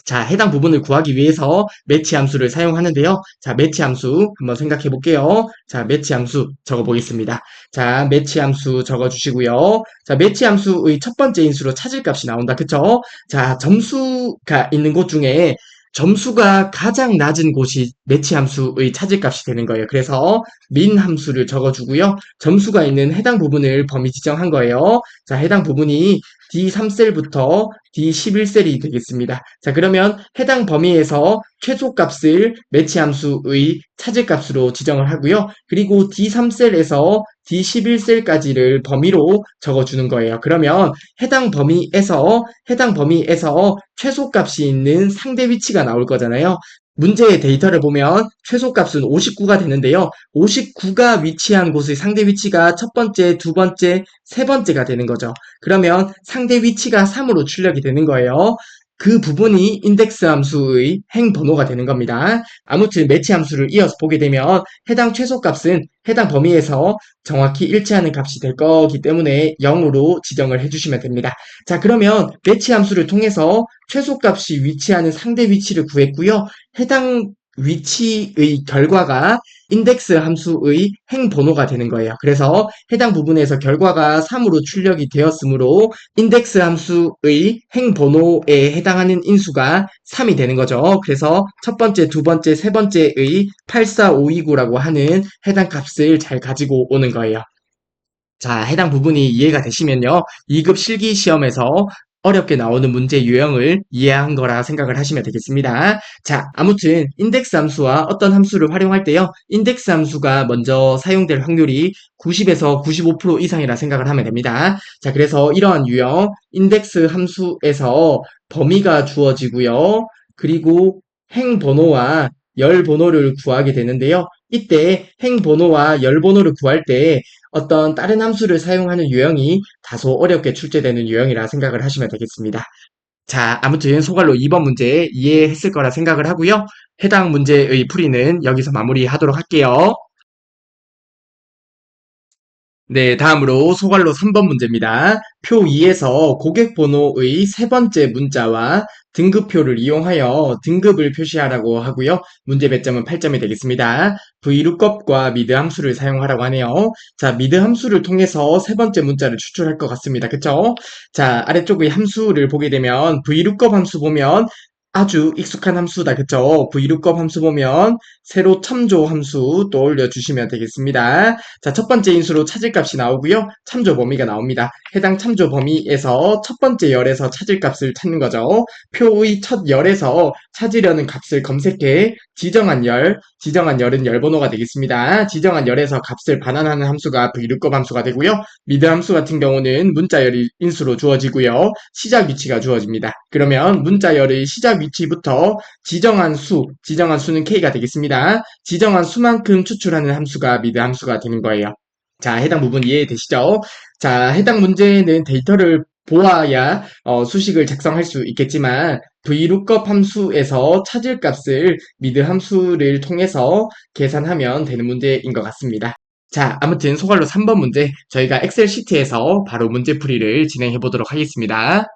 자, 해당 부분을 구하기 위해서 매치 함수를 사용하는데요. 자, 매치 함수 한번 생각해 볼게요. 자, 매치 함수 적어 보겠습니다. 자, 매치 함수 적어 주시고요. 자, 매치 함수의 첫 번째 인수로 찾을 값이 나온다. 그쵸? 자, 점수가 있는 곳 중에 점수가 가장 낮은 곳이 매치 함수의 찾을 값이 되는 거예요. 그래서 민 함수를 적어주고요. 점수가 있는 해당 부분을 범위 지정한 거예요. 자, 해당 부분이 D3셀부터 D11셀이 되겠습니다. 자, 그러면 해당 범위에서 최소값을 매치 함수의 차질값으로 지정을 하고요. 그리고 D3셀에서 D11셀까지를 범위로 적어주는 거예요. 그러면 해당 범위에서 최소값이 있는 상대 위치가 나올 거잖아요. 문제의 데이터를 보면 최소값은 59가 되는데요. 59가 위치한 곳의 상대 위치가 첫 번째, 두 번째, 세 번째가 되는 거죠. 그러면 상대 위치가 3으로 출력이 되는 거예요. 그 부분이 인덱스 함수의 행 번호가 되는 겁니다. 아무튼 매치 함수를 이어서 보게 되면 해당 최소값은 해당 범위에서 정확히 일치하는 값이 될 거기 때문에 0으로 지정을 해주시면 됩니다. 자, 그러면 매치 함수를 통해서 최소값이 위치하는 상대 위치를 구했고요. 해당 위치의 결과가 인덱스 함수의 행 번호가 되는 거예요. 그래서 해당 부분에서 결과가 3으로 출력이 되었으므로 인덱스 함수의 행 번호에 해당하는 인수가 3이 되는 거죠. 그래서 첫 번째, 두 번째, 세 번째의 84529라고 하는 해당 값을 잘 가지고 오는 거예요. 자, 해당 부분이 이해가 되시면요. 2급 실기 시험에서 어렵게 나오는 문제 유형을 이해한 거라 생각을 하시면 되겠습니다. 자, 아무튼 인덱스 함수와 어떤 함수를 활용할 때요. 인덱스 함수가 먼저 사용될 확률이 90에서 95% 이상이라 생각을 하면 됩니다. 자, 그래서 이러한 유형 인덱스 함수에서 범위가 주어지고요. 그리고 행 번호와 열 번호를 구하게 되는데요. 이때 행 번호와 열 번호를 구할 때 어떤 다른 함수를 사용하는 유형이 다소 어렵게 출제되는 유형이라 생각을 하시면 되겠습니다. 자, 아무튼 소갈로 2번 문제 이해했을 거라 생각을 하고요. 해당 문제의 풀이는 여기서 마무리하도록 할게요. 네, 다음으로 소갈로 3번 문제입니다. 표 2에서 고객 번호의 세 번째 문자와 등급표를 이용하여 등급을 표시하라고 하고요. 문제 배점은 8점이 되겠습니다. VLOOKUP과 미드 함수를 사용하라고 하네요. 자, 미드 함수를 통해서 세 번째 문자를 추출할 것 같습니다. 그쵸? 자, 아래쪽의 함수를 보게 되면 VLOOKUP 함수 보면 아주 익숙한 함수다. 그쵸? VLOOKUP 함수 보면 세로 첨조 함수 떠올려 주시면 되겠습니다. 자, 첫 번째 인수로 찾을 값이 나오고요. 참조 범위가 나옵니다. 해당 참조 범위에서 첫 번째 열에서 찾을 값을 찾는 거죠. 표의 첫 열에서 찾으려는 값을 검색해 지정한 열은 열 번호가 되겠습니다. 지정한 열에서 값을 반환하는 함수가 VLOOKUP 함수가 되고요. 미드 함수 같은 경우는 문자열이 인수로 주어지고요. 시작 위치가 주어집니다. 그러면 문자열의 시작 위치부터 지정한 수는 k가 되겠습니다. 지정한 수만큼 추출하는 함수가 미드 함수가 되는 거예요. 자, 해당 부분 이해되시죠? 자, 해당 문제는 데이터를 보아야 수식을 작성할 수 있겠지만 VLOOKUP 함수에서 찾을 값을 미드 함수를 통해서 계산하면 되는 문제인 것 같습니다. 자, 아무튼 소갈로 3번 문제 저희가 엑셀 시트에서 바로 문제풀이를 진행해 보도록 하겠습니다.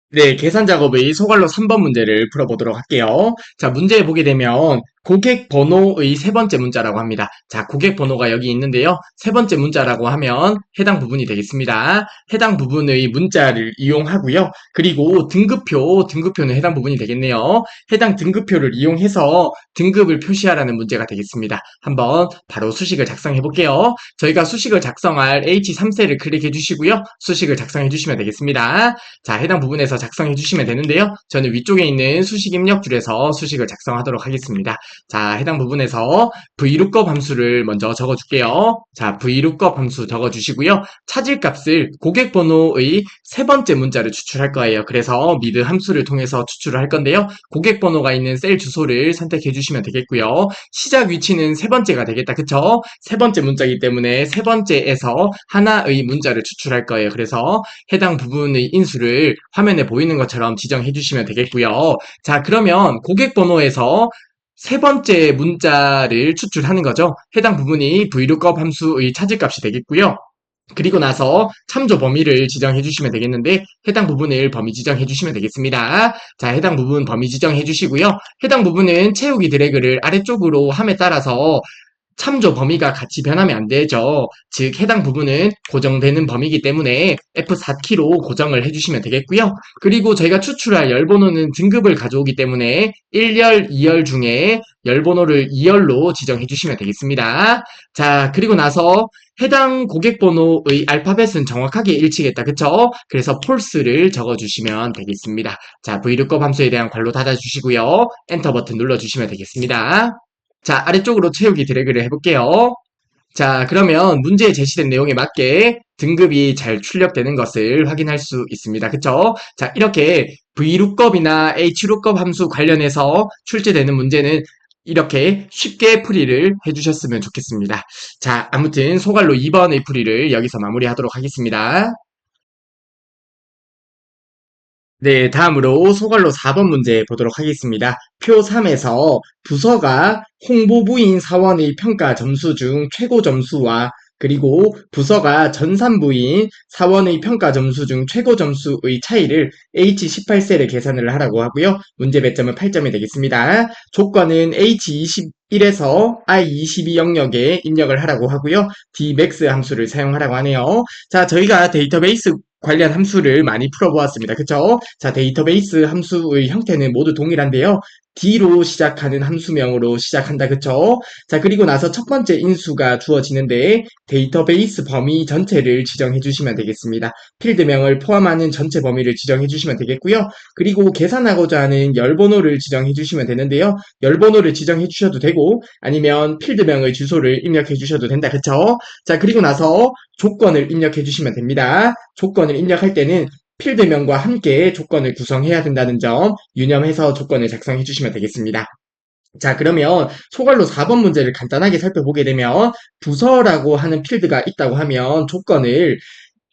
네, 계산 작업의 소갈로 3번 문제를 풀어보도록 할게요. 자, 문제 보게 되면 고객 번호의 세 번째 문자라고 합니다. 자, 고객 번호가 여기 있는데요. 세 번째 문자라고 하면 해당 부분이 되겠습니다. 해당 부분의 문자를 이용하고요. 그리고 등급표는 해당 부분이 되겠네요. 해당 등급표를 이용해서 등급을 표시하라는 문제가 되겠습니다. 한번 바로 수식을 작성해 볼게요. 저희가 수식을 작성할 H3셀을 클릭해 주시고요. 수식을 작성해 주시면 되겠습니다. 자, 해당 부분에서 작성해 주시면 되는데요. 저는 위쪽에 있는 수식 입력줄에서 수식을 작성하도록 하겠습니다. 자, 해당 부분에서 VLOOKUP 함수를 먼저 적어줄게요. 자, VLOOKUP 함수 적어주시고요. 찾을 값을 고객 번호의 세 번째 문자를 추출할 거예요. 그래서 미드 함수를 통해서 추출을 할 건데요. 고객 번호가 있는 셀 주소를 선택해 주시면 되겠고요. 시작 위치는 세 번째가 되겠다. 그쵸? 세 번째 문자이기 때문에 세 번째에서 하나의 문자를 추출할 거예요. 그래서 해당 부분의 인수를 화면에 보이는 것처럼 지정해 주시면 되겠고요. 자, 그러면 고객 번호에서 세 번째 문자를 추출하는 거죠. 해당 부분이 VLOOKUP 함수의 찾을 값이 되겠고요. 그리고 나서 참조 범위를 지정해 주시면 되겠는데 해당 부분을 범위 지정해 주시면 되겠습니다. 자, 해당 부분 범위 지정해 주시고요. 해당 부분은 채우기 드래그를 아래쪽으로 함에 따라서 참조 범위가 같이 변하면 안 되죠. 즉 해당 부분은 고정되는 범위이기 때문에 F4키로 고정을 해주시면 되겠고요. 그리고 저희가 추출할 열번호는 등급을 가져오기 때문에 1열, 2열 중에 열번호를 2열로 지정해 주시면 되겠습니다. 자, 그리고 나서 해당 고객 번호의 알파벳은 정확하게 일치겠다. 그쵸? 그래서 false를 적어주시면 되겠습니다. 자, VLOOKUP 함수에 대한 괄호 닫아주시고요. 엔터 버튼 눌러주시면 되겠습니다. 자, 아래쪽으로 채우기 드래그를 해볼게요. 자, 그러면 문제에 제시된 내용에 맞게 등급이 잘 출력되는 것을 확인할 수 있습니다. 그쵸? 자, 이렇게 VLOOKUP이나 HLOOKUP 함수 관련해서 출제되는 문제는 이렇게 쉽게 풀이를 해주셨으면 좋겠습니다. 자, 아무튼 소갈로 2번의 풀이를 여기서 마무리하도록 하겠습니다. 네, 다음으로 소갈로 4번 문제 보도록 하겠습니다. 표 3에서 부서가 홍보부인 사원의 평가 점수 중 최고 점수와 그리고 부서가 전산부인 사원의 평가 점수 중 최고 점수의 차이를 H18셀에 계산을 하라고 하고요. 문제 배점은 8점이 되겠습니다. 조건은 H21에서 I22 영역에 입력을 하라고 하고요. Dmax 함수를 사용하라고 하네요. 자, 저희가 데이터베이스 관련 함수를 많이 풀어보았습니다. 그쵸? 자, 데이터베이스 함수의 형태는 모두 동일한데요. D로 시작하는 함수명으로 시작한다. 그쵸? 자, 그리고 나서 첫 번째 인수가 주어지는데 데이터베이스 범위 전체를 지정해 주시면 되겠습니다. 필드명을 포함하는 전체 범위를 지정해 주시면 되겠고요. 그리고 계산하고자 하는 열번호를 지정해 주시면 되는데요. 열번호를 지정해 주셔도 되고 아니면 필드명의 주소를 입력해 주셔도 된다. 그쵸? 자, 그리고 나서 조건을 입력해 주시면 됩니다. 조건을 입력할 때는 필드명과 함께 조건을 구성해야 된다는 점 유념해서 조건을 작성해 주시면 되겠습니다. 자, 그러면 소갈로 4번 문제를 간단하게 살펴보게 되면 부서라고 하는 필드가 있다고 하면 조건을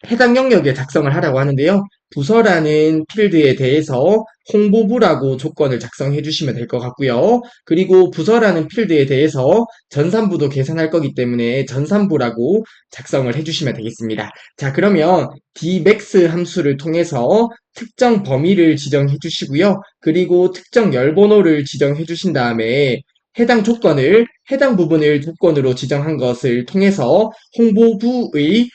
해당 영역에 작성을 하라고 하는데요. 부서라는 필드에 대해서 홍보부라고 조건을 작성해 주시면 될 것 같고요. 그리고 부서라는 필드에 대해서 전산부도 계산할 거기 때문에 전산부라고 작성을 해주시면 되겠습니다. 자, 그러면 dmax 함수를 통해서 특정 범위를 지정해 주시고요. 그리고 특정 열번호를 지정해 주신 다음에 해당 부분을 조건으로 지정한 것을 통해서 홍보부의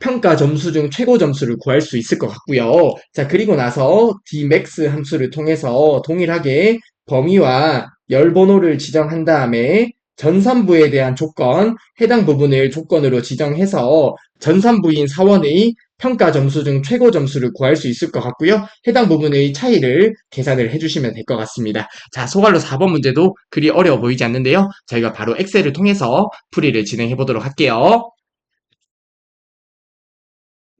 평가 점수 중 최고 점수를 구할 수 있을 것 같고요. 자, 그리고 나서 dmax 함수를 통해서 동일하게 범위와 열 번호를 지정한 다음에 전산부에 대한 조건, 해당 부분을 조건으로 지정해서 전산부인 사원의 평가 점수 중 최고 점수를 구할 수 있을 것 같고요. 해당 부분의 차이를 계산을 해주시면 될 것 같습니다. 자, 소갈로 4번 문제도 그리 어려워 보이지 않는데요. 저희가 바로 엑셀을 통해서 풀이를 진행해 보도록 할게요.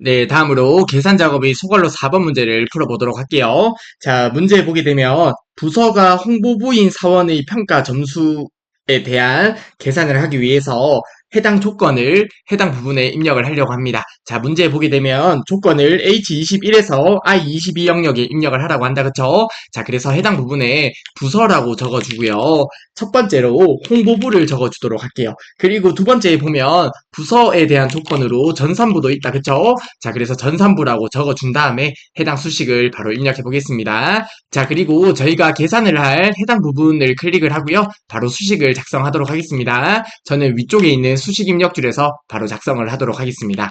네, 다음으로 계산 작업의 소갈로 4번 문제를 풀어보도록 할게요. 자, 문제 보게 되면 부서가 홍보부인 사원의 평가 점수에 대한 계산을 하기 위해서 해당 조건을 해당 부분에 입력을 하려고 합니다. 자, 문제 보게 되면 조건을 H21에서 I22 영역에 입력을 하라고 한다. 그쵸? 자, 그래서 해당 부분에 부서라고 적어주고요. 첫 번째로 홍보부를 적어주도록 할게요. 그리고 두 번째에 보면 부서에 대한 조건으로 전산부도 있다. 그쵸? 자, 그래서 전산부라고 적어준 다음에 해당 수식을 바로 입력해 보겠습니다. 자, 그리고 저희가 계산을 할 해당 부분을 클릭을 하고요. 바로 수식을 작성하도록 하겠습니다. 저는 위쪽에 있는 수식 입력줄에서 바로 작성을 하도록 하겠습니다.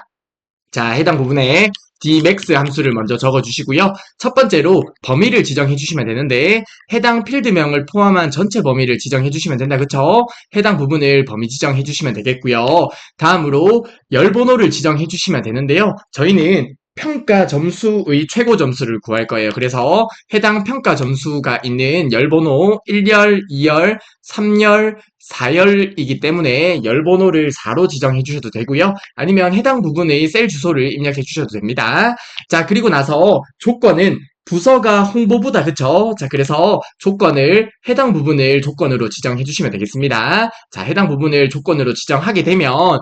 자, 해당 부분에 dmax 함수를 먼저 적어주시고요. 첫 번째로 범위를 지정해 주시면 되는데 해당 필드명을 포함한 전체 범위를 지정해 주시면 된다. 그쵸? 해당 부분을 범위 지정해 주시면 되겠고요. 다음으로 열 번호를 지정해 주시면 되는데요. 저희는 평가 점수의 최고 점수를 구할 거예요. 그래서 해당 평가 점수가 있는 열 번호 1열, 2열, 3열, 4열이기 때문에 열 번호를 4로 지정해 주셔도 되고요. 아니면 해당 부분의 셀 주소를 입력해 주셔도 됩니다. 자, 그리고 나서 조건은 부서가 홍보부다. 그쵸? 자, 그래서 조건을 해당 부분을 조건으로 지정해 주시면 되겠습니다. 자, 해당 부분을 조건으로 지정하게 되면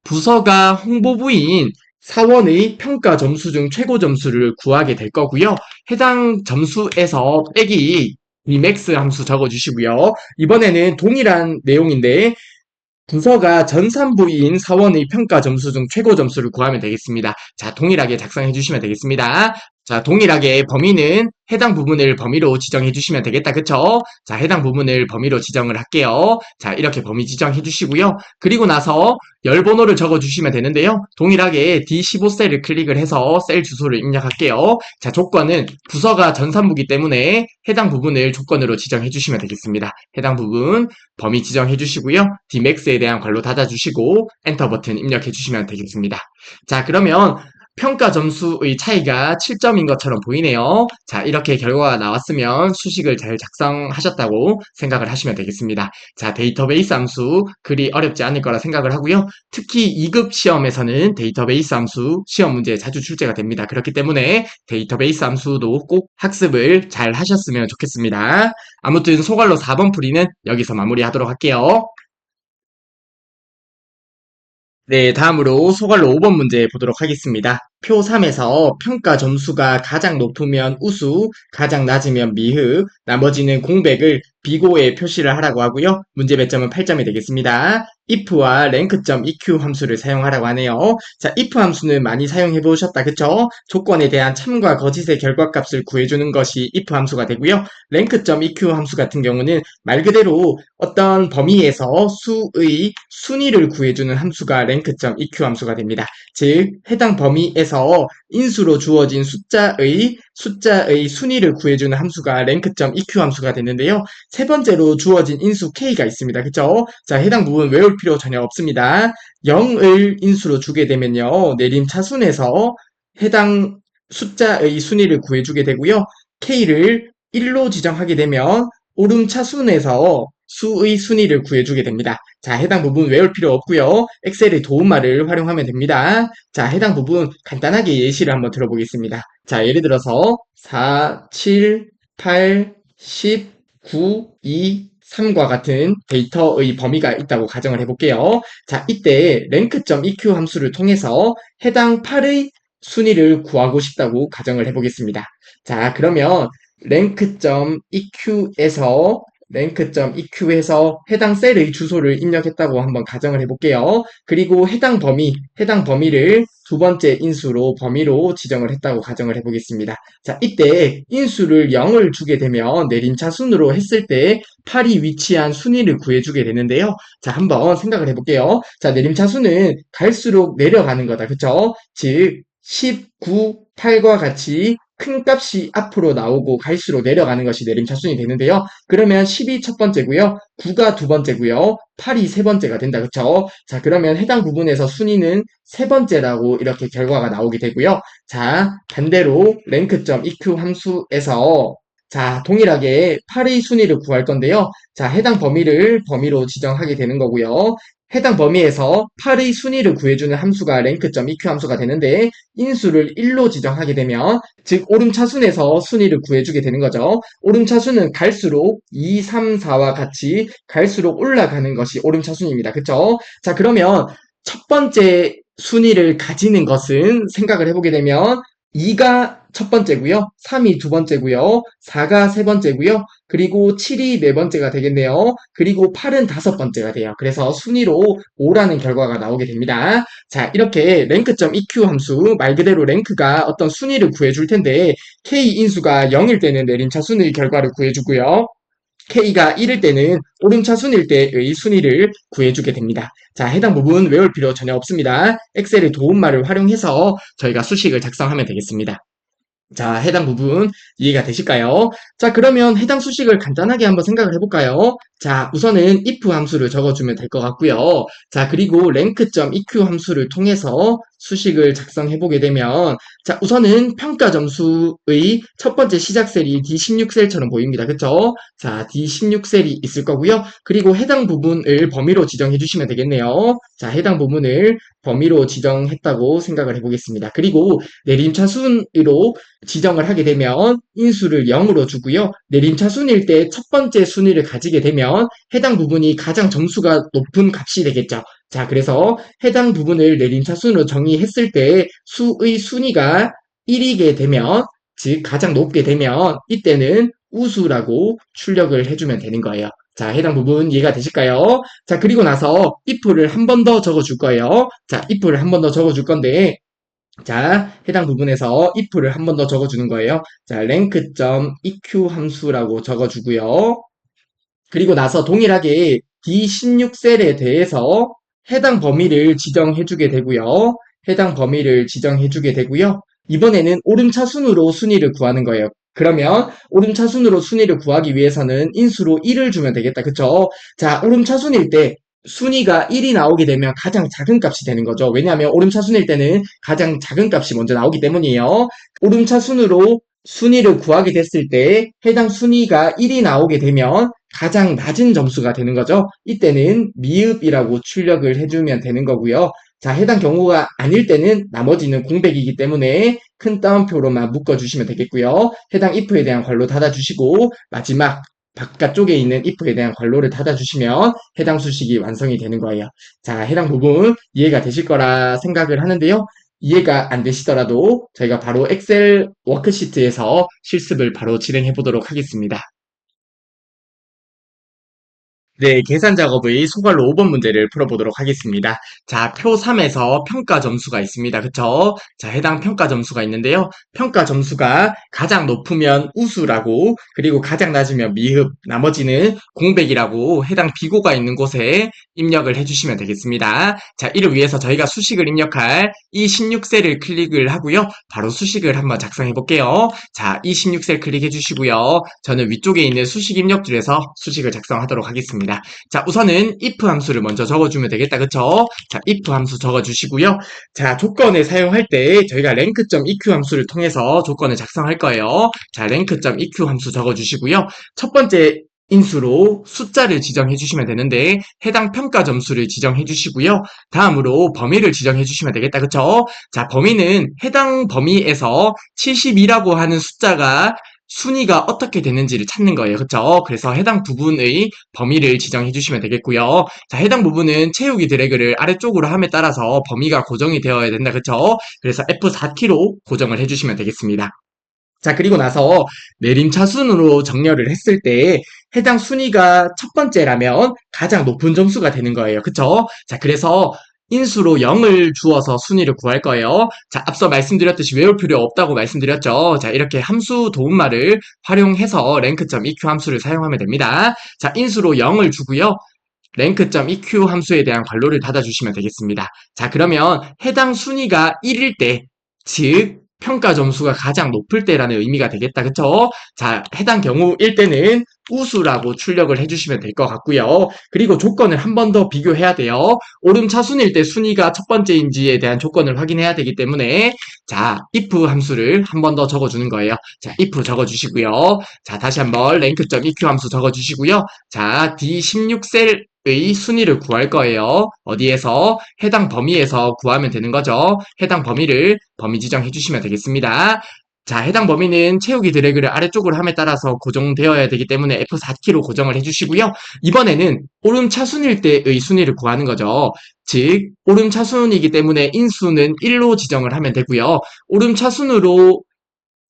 부서가 홍보부인 사원의 평가 점수 중 최고 점수를 구하게 될 거고요. 해당 점수에서 빼기 Rmax 함수 적어주시고요. 이번에는 동일한 내용인데 부서가 전산부인 사원의 평가 점수 중 최고 점수를 구하면 되겠습니다. 자, 동일하게 작성해 주시면 되겠습니다. 자, 동일하게 범위는 해당 부분을 범위로 지정해 주시면 되겠다. 그쵸? 자, 해당 부분을 범위로 지정을 할게요. 자, 이렇게 범위 지정해 주시고요. 그리고 나서 열 번호를 적어 주시면 되는데요. 동일하게 D15셀을 클릭을 해서 셀 주소를 입력할게요. 자, 조건은 부서가 전산부기 때문에 해당 부분을 조건으로 지정해 주시면 되겠습니다. 해당 부분 범위 지정해 주시고요. Dmax에 대한 괄호 닫아 주시고 엔터 버튼 입력해 주시면 되겠습니다. 자, 그러면 평가 점수의 차이가 7점인 것처럼 보이네요. 자, 이렇게 결과가 나왔으면 수식을 잘 작성하셨다고 생각을 하시면 되겠습니다. 자, 데이터베이스 함수 그리 어렵지 않을 거라 생각을 하고요. 특히 2급 시험에서는 데이터베이스 함수 시험 문제에 자주 출제가 됩니다. 그렇기 때문에 데이터베이스 함수도 꼭 학습을 잘 하셨으면 좋겠습니다. 아무튼 소갈로 4번 풀이는 여기서 마무리하도록 할게요. 네, 다음으로 소갈로 5번 문제 보도록 하겠습니다. 표 3에서 평가 점수가 가장 높으면 우수, 가장 낮으면 미흡, 나머지는 공백을 비고에 표시를 하라고 하고요. 문제 배점은 8점이 되겠습니다. if와 랭크점 EQ 함수를 사용하라고 하네요. 자, if 함수는 많이 사용해 보셨다. 그쵸? 조건에 대한 참과 거짓의 결과값을 구해주는 것이 if 함수가 되고요. 랭크점 EQ 함수 같은 경우는 말 그대로 어떤 범위에서 수의 순위를 구해주는 함수가 랭크점 EQ 함수가 됩니다. 즉, 해당 범위에서 인수로 주어진 숫자의 순위를 구해주는 함수가 랭크점 EQ 함수가 되는데요. 세 번째로 주어진 인수 K가 있습니다. 그쵸? 자, 해당 부분 외울 필요 전혀 없습니다. 0을 인수로 주게 되면요. 내림차순에서 해당 숫자의 순위를 구해주게 되고요. K를 1로 지정하게 되면 오름차순에서 수의 순위를 구해주게 됩니다. 자, 해당 부분 외울 필요 없고요. 엑셀의 도움말을 활용하면 됩니다. 자, 해당 부분 간단하게 예시를 한번 들어보겠습니다. 자, 예를 들어서 4, 7, 8, 10, 9, 2, 3과 같은 데이터의 범위가 있다고 가정을 해볼게요. 자, 이때 랭크점 EQ 함수를 통해서 해당 8의 순위를 구하고 싶다고 가정을 해보겠습니다. 자, 그러면 랭크점 EQ에서 해당 셀의 주소를 입력했다고 한번 가정을 해볼게요. 그리고 해당 범위를 두 번째 인수로 범위로 지정을 했다고 가정을 해보겠습니다. 자, 이때 인수를 0을 주게 되면 내림차순으로 했을 때 8이 위치한 순위를 구해주게 되는데요. 자, 한번 생각을 해볼게요. 자, 내림차순은 갈수록 내려가는 거다. 그쵸? 즉, 19, 8과 같이 큰 값이 앞으로 나오고 갈수록 내려가는 것이 내림차순이 되는데요. 그러면 10이 첫 번째고요. 9가 두 번째고요. 8이 세 번째가 된다. 그쵸? 자, 그러면 해당 부분에서 순위는 세 번째라고 이렇게 결과가 나오게 되고요. 자, 반대로 랭크점 EQ 함수에서 자, 동일하게 8의 순위를 구할 건데요. 자, 해당 범위를 범위로 지정하게 되는 거고요. 해당 범위에서 8의 순위를 구해주는 함수가 랭크점 EQ 함수가 되는데 인수를 1로 지정하게 되면 즉 오름차순에서 순위를 구해주게 되는 거죠. 오름차순은 갈수록 2, 3, 4와 같이 갈수록 올라가는 것이 오름차순입니다. 그쵸? 자, 그러면 첫 번째 순위를 가지는 것은 생각을 해보게 되면 2가 첫 번째고요. 3이 두 번째고요. 4가 세 번째고요. 그리고 7이 네 번째가 되겠네요. 그리고 8은 다섯 번째가 돼요. 그래서 순위로 5라는 결과가 나오게 됩니다. 자, 이렇게 랭크점 EQ 함수, 말 그대로 랭크가 어떤 순위를 구해줄 텐데, K 인수가 0일 때는 내림차 순위 결과를 구해주고요. K가 1일 때는 오름차순일 때의 순위를 구해주게 됩니다. 자, 해당 부분 외울 필요 전혀 없습니다. 엑셀의 도움말을 활용해서 저희가 수식을 작성하면 되겠습니다. 자, 해당 부분 이해가 되실까요? 자, 그러면 해당 수식을 간단하게 한번 생각을 해볼까요? 자, 우선은 if 함수를 적어주면 될 것 같고요. 자, 그리고 랭크점 EQ 함수를 통해서 수식을 작성해보게 되면 자, 우선은 평가 점수의 첫 번째 시작 셀이 D16셀처럼 보입니다. 그쵸? 자, D16셀이 있을 거고요. 그리고 해당 부분을 범위로 지정해 주시면 되겠네요. 자, 해당 부분을 범위로 지정했다고 생각을 해보겠습니다. 그리고 내림차순으로 지정을 하게 되면 인수를 0으로 주고요. 내림차순일 때 첫 번째 순위를 가지게 되면 해당 부분이 가장 점수가 높은 값이 되겠죠. 자, 그래서 해당 부분을 내림차순으로 정의했을 때 수의 순위가 1이게 되면, 즉 가장 높게 되면 이때는 우수라고 출력을 해주면 되는 거예요. 자, 해당 부분 이해가 되실까요? 자, 그리고 나서 if를 한 번 더 적어줄 거예요. 자, if를 한 번 더 적어줄 건데 자, 해당 부분에서 if를 한 번 더 적어주는 거예요. 자, 랭크.eq 함수라고 적어주고요. 그리고 나서 동일하게 D16셀에 대해서 해당 범위를 지정해주게 되고요. 해당 범위를 지정해주게 되고요. 이번에는 오름차순으로 순위를 구하는 거예요. 그러면 오름차순으로 순위를 구하기 위해서는 인수로 1을 주면 되겠다. 그쵸? 자, 오름차순일 때 순위가 1이 나오게 되면 가장 작은 값이 되는 거죠. 왜냐하면 오름차순일 때는 가장 작은 값이 먼저 나오기 때문이에요. 오름차순으로 순위를 구하게 됐을 때 해당 순위가 1이 나오게 되면 가장 낮은 점수가 되는 거죠. 이때는 미흡이라고 출력을 해주면 되는 거고요. 자, 해당 경우가 아닐 때는 나머지는 공백이기 때문에 큰 따옴표로만 묶어주시면 되겠고요. 해당 if에 대한 괄호 닫아주시고 마지막 바깥쪽에 있는 if에 대한 괄호를 닫아주시면 해당 수식이 완성이 되는 거예요. 자, 해당 부분 이해가 되실 거라 생각을 하는데요. 이해가 안 되시더라도 저희가 바로 엑셀 워크시트에서 실습을 바로 진행해 보도록 하겠습니다. 네, 계산 작업의 소괄로 5번 문제를 풀어보도록 하겠습니다. 자, 표 3에서 평가 점수가 있습니다. 그쵸? 자, 해당 평가 점수가 있는데요. 평가 점수가 가장 높으면 우수라고, 그리고 가장 낮으면 미흡, 나머지는 공백이라고 해당 비고가 있는 곳에 입력을 해주시면 되겠습니다. 자, 이를 위해서 저희가 수식을 입력할 이 16셀을 클릭을 하고요. 바로 수식을 한번 작성해 볼게요. 자, 이 16셀 클릭해 주시고요. 저는 위쪽에 있는 수식 입력줄에서 수식을 작성하도록 하겠습니다. 자, 우선은 if 함수를 먼저 적어주면 되겠다. 그쵸? 자, if 함수 적어주시고요. 자, 조건을 사용할 때 저희가 rank.eq 함수를 통해서 조건을 작성할 거예요. 자, rank.eq 함수 적어주시고요. 첫 번째 인수로 숫자를 지정해 주시면 되는데 해당 평가 점수를 지정해 주시고요. 다음으로 범위를 지정해 주시면 되겠다. 그쵸? 자, 범위는 해당 범위에서 72라고 하는 숫자가 순위가 어떻게 되는지를 찾는 거예요. 그쵸? 그래서 해당 부분의 범위를 지정해 주시면 되겠고요. 자, 해당 부분은 채우기 드래그를 아래쪽으로 함에 따라서 범위가 고정이 되어야 된다. 그쵸? 그래서 F4키로 고정을 해주시면 되겠습니다. 자, 그리고 나서 내림차순으로 정렬을 했을 때 해당 순위가 첫 번째라면 가장 높은 점수가 되는 거예요. 그쵸? 자, 그래서 인수로 0을 주어서 순위를 구할 거예요. 자, 앞서 말씀드렸듯이 외울 필요 없다고 말씀드렸죠. 자, 이렇게 함수 도움말을 활용해서 rank.eq 함수를 사용하면 됩니다. 자, 인수로 0을 주고요. rank.eq 함수에 대한 괄호를 닫아주시면 되겠습니다. 자, 그러면 해당 순위가 1일 때, 즉 평가 점수가 가장 높을 때라는 의미가 되겠다. 그쵸? 자, 해당 경우일 때는 우수라고 출력을 해주시면 될 것 같고요. 그리고 조건을 한 번 더 비교해야 돼요. 오름차순일 때 순위가 첫 번째인지에 대한 조건을 확인해야 되기 때문에 자, if 함수를 한 번 더 적어주는 거예요. 자, if 적어주시고요. 자, 다시 한번 rank.eq 함수 적어주시고요. 자, D16셀 의 순위를 구할 거예요. 어디에서? 해당 범위에서 구하면 되는 거죠. 해당 범위를 범위 지정해 주시면 되겠습니다. 자, 해당 범위는 채우기 드래그를 아래쪽으로 함에 따라서 고정되어야 되기 때문에 F4키로 고정을 해주시고요. 이번에는 오름차순일 때의 순위를 구하는 거죠. 즉, 오름차순이기 때문에 인수는 1로 지정을 하면 되고요. 오름차순으로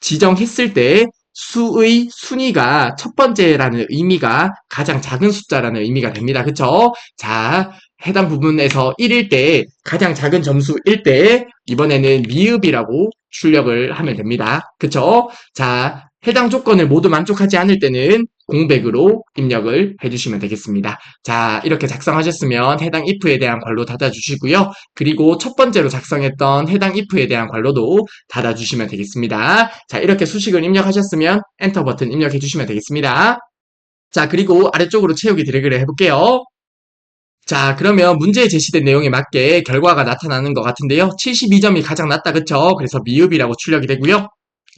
지정했을 때 수의 순위가 첫 번째라는 의미가 가장 작은 숫자라는 의미가 됩니다. 그쵸? 자, 해당 부분에서 1일 때 가장 작은 점수일 때 이번에는 미흡이라고 출력을 하면 됩니다. 그쵸? 자, 해당 조건을 모두 만족하지 않을 때는 공백으로 입력을 해주시면 되겠습니다. 자, 이렇게 작성하셨으면 해당 if에 대한 괄호 닫아주시고요. 그리고 첫 번째로 작성했던 해당 if에 대한 괄호도 닫아주시면 되겠습니다. 자, 이렇게 수식을 입력하셨으면 엔터 버튼 입력해 주시면 되겠습니다. 자, 그리고 아래쪽으로 채우기 드래그를 해볼게요. 자, 그러면 문제에 제시된 내용에 맞게 결과가 나타나는 것 같은데요. 72점이 가장 낮다, 그쵸? 그래서 미흡이라고 출력이 되고요.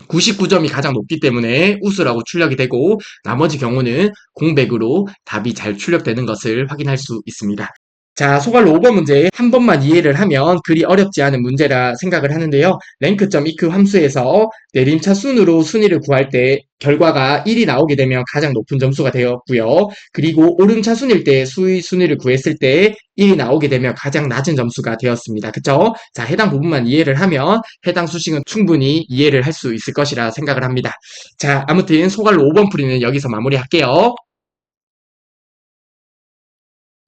99점이 가장 높기 때문에 우수라고 출력이 되고 나머지 경우는 공백으로 답이 잘 출력되는 것을 확인할 수 있습니다. 자, 소괄로 5번 문제 한 번만 이해를 하면 그리 어렵지 않은 문제라 생각을 하는데요. rank.eq 함수에서 내림차 순으로 순위를 구할 때 결과가 1이 나오게 되면 가장 높은 점수가 되었고요. 그리고 오름차 순일 때 수의 순위를 구했을 때 1이 나오게 되면 가장 낮은 점수가 되었습니다. 그쵸? 자, 해당 부분만 이해를 하면 해당 수식은 충분히 이해를 할 수 있을 것이라 생각을 합니다. 자, 아무튼 소괄로 5번 풀이는 여기서 마무리할게요.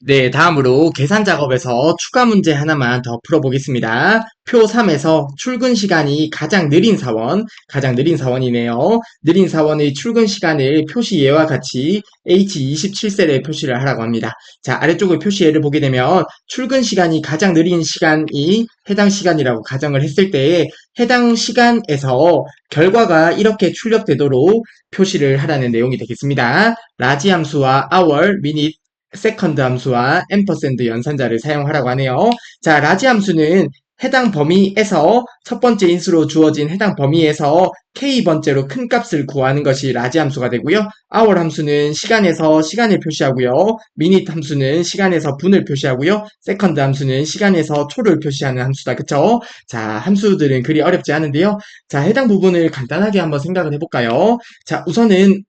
네, 다음으로 계산 작업에서 추가 문제 하나만 더 풀어보겠습니다. 표 3에서 출근 시간이 가장 느린 사원이네요. 느린 사원의 출근 시간을 표시 예와 같이 H27셀에 표시를 하라고 합니다. 자, 아래쪽의 표시 예를 보게 되면 출근 시간이 가장 느린 시간이 해당 시간이라고 가정을 했을 때 해당 시간에서 결과가 이렇게 출력되도록 표시를 하라는 내용이 되겠습니다. 라지 함수와 hour, minute, 세컨드 함수와 앰퍼샌드 연산자를 사용하라고 하네요. 자, 라지 함수는 해당 범위에서 첫 번째 인수로 주어진 해당 범위에서 k번째로 큰 값을 구하는 것이 라지 함수가 되고요. hour 함수는 시간에서 시간을 표시하고요. minute 함수는 시간에서 분을 표시하고요. 세컨드 함수는 시간에서 초를 표시하는 함수다. 그쵸? 자, 함수들은 그리 어렵지 않은데요. 자, 해당 부분을 간단하게 한번 생각을 해볼까요? 자, 우선은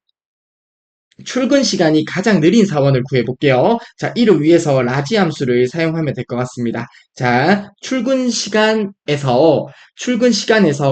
출근 시간이 가장 느린 사원을 구해볼게요. 자, 이를 위해서 라지 함수를 사용하면 될 것 같습니다. 자, 출근 시간에서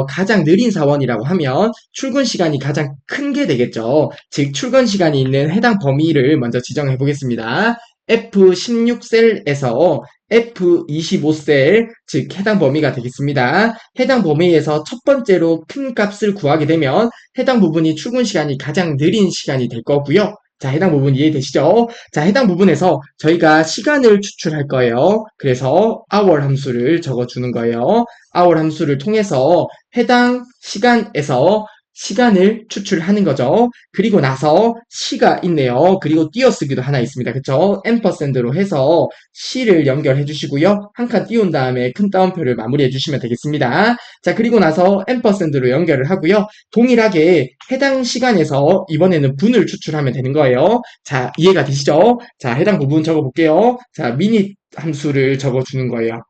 가장 느린 사원이라고 하면 출근 시간이 가장 큰 게 되겠죠. 즉, 출근 시간이 있는 해당 범위를 먼저 지정해 보겠습니다. F16셀에서 F25셀, 즉 해당 범위가 되겠습니다. 해당 범위에서 첫 번째로 큰 값을 구하게 되면 해당 부분이 출근 시간이 가장 느린 시간이 될 거고요. 자, 해당 부분 이해되시죠? 자, 해당 부분에서 저희가 시간을 추출할 거예요. 그래서 hour 함수를 적어주는 거예요. hour 함수를 통해서 해당 시간에서 시간을 추출하는 거죠. 그리고 나서 시가 있네요. 그리고 띄어쓰기도 하나 있습니다. 그쵸? 앰퍼샌드로 해서 시를 연결해 주시고요. 한 칸 띄운 다음에 큰 따옴표를 마무리해 주시면 되겠습니다. 자, 그리고 나서 앰퍼샌드로 연결을 하고요. 동일하게 해당 시간에서 이번에는 분을 추출하면 되는 거예요. 자, 이해가 되시죠? 자, 해당 부분 적어볼게요. 자, 미닛 함수를 적어주는 거예요.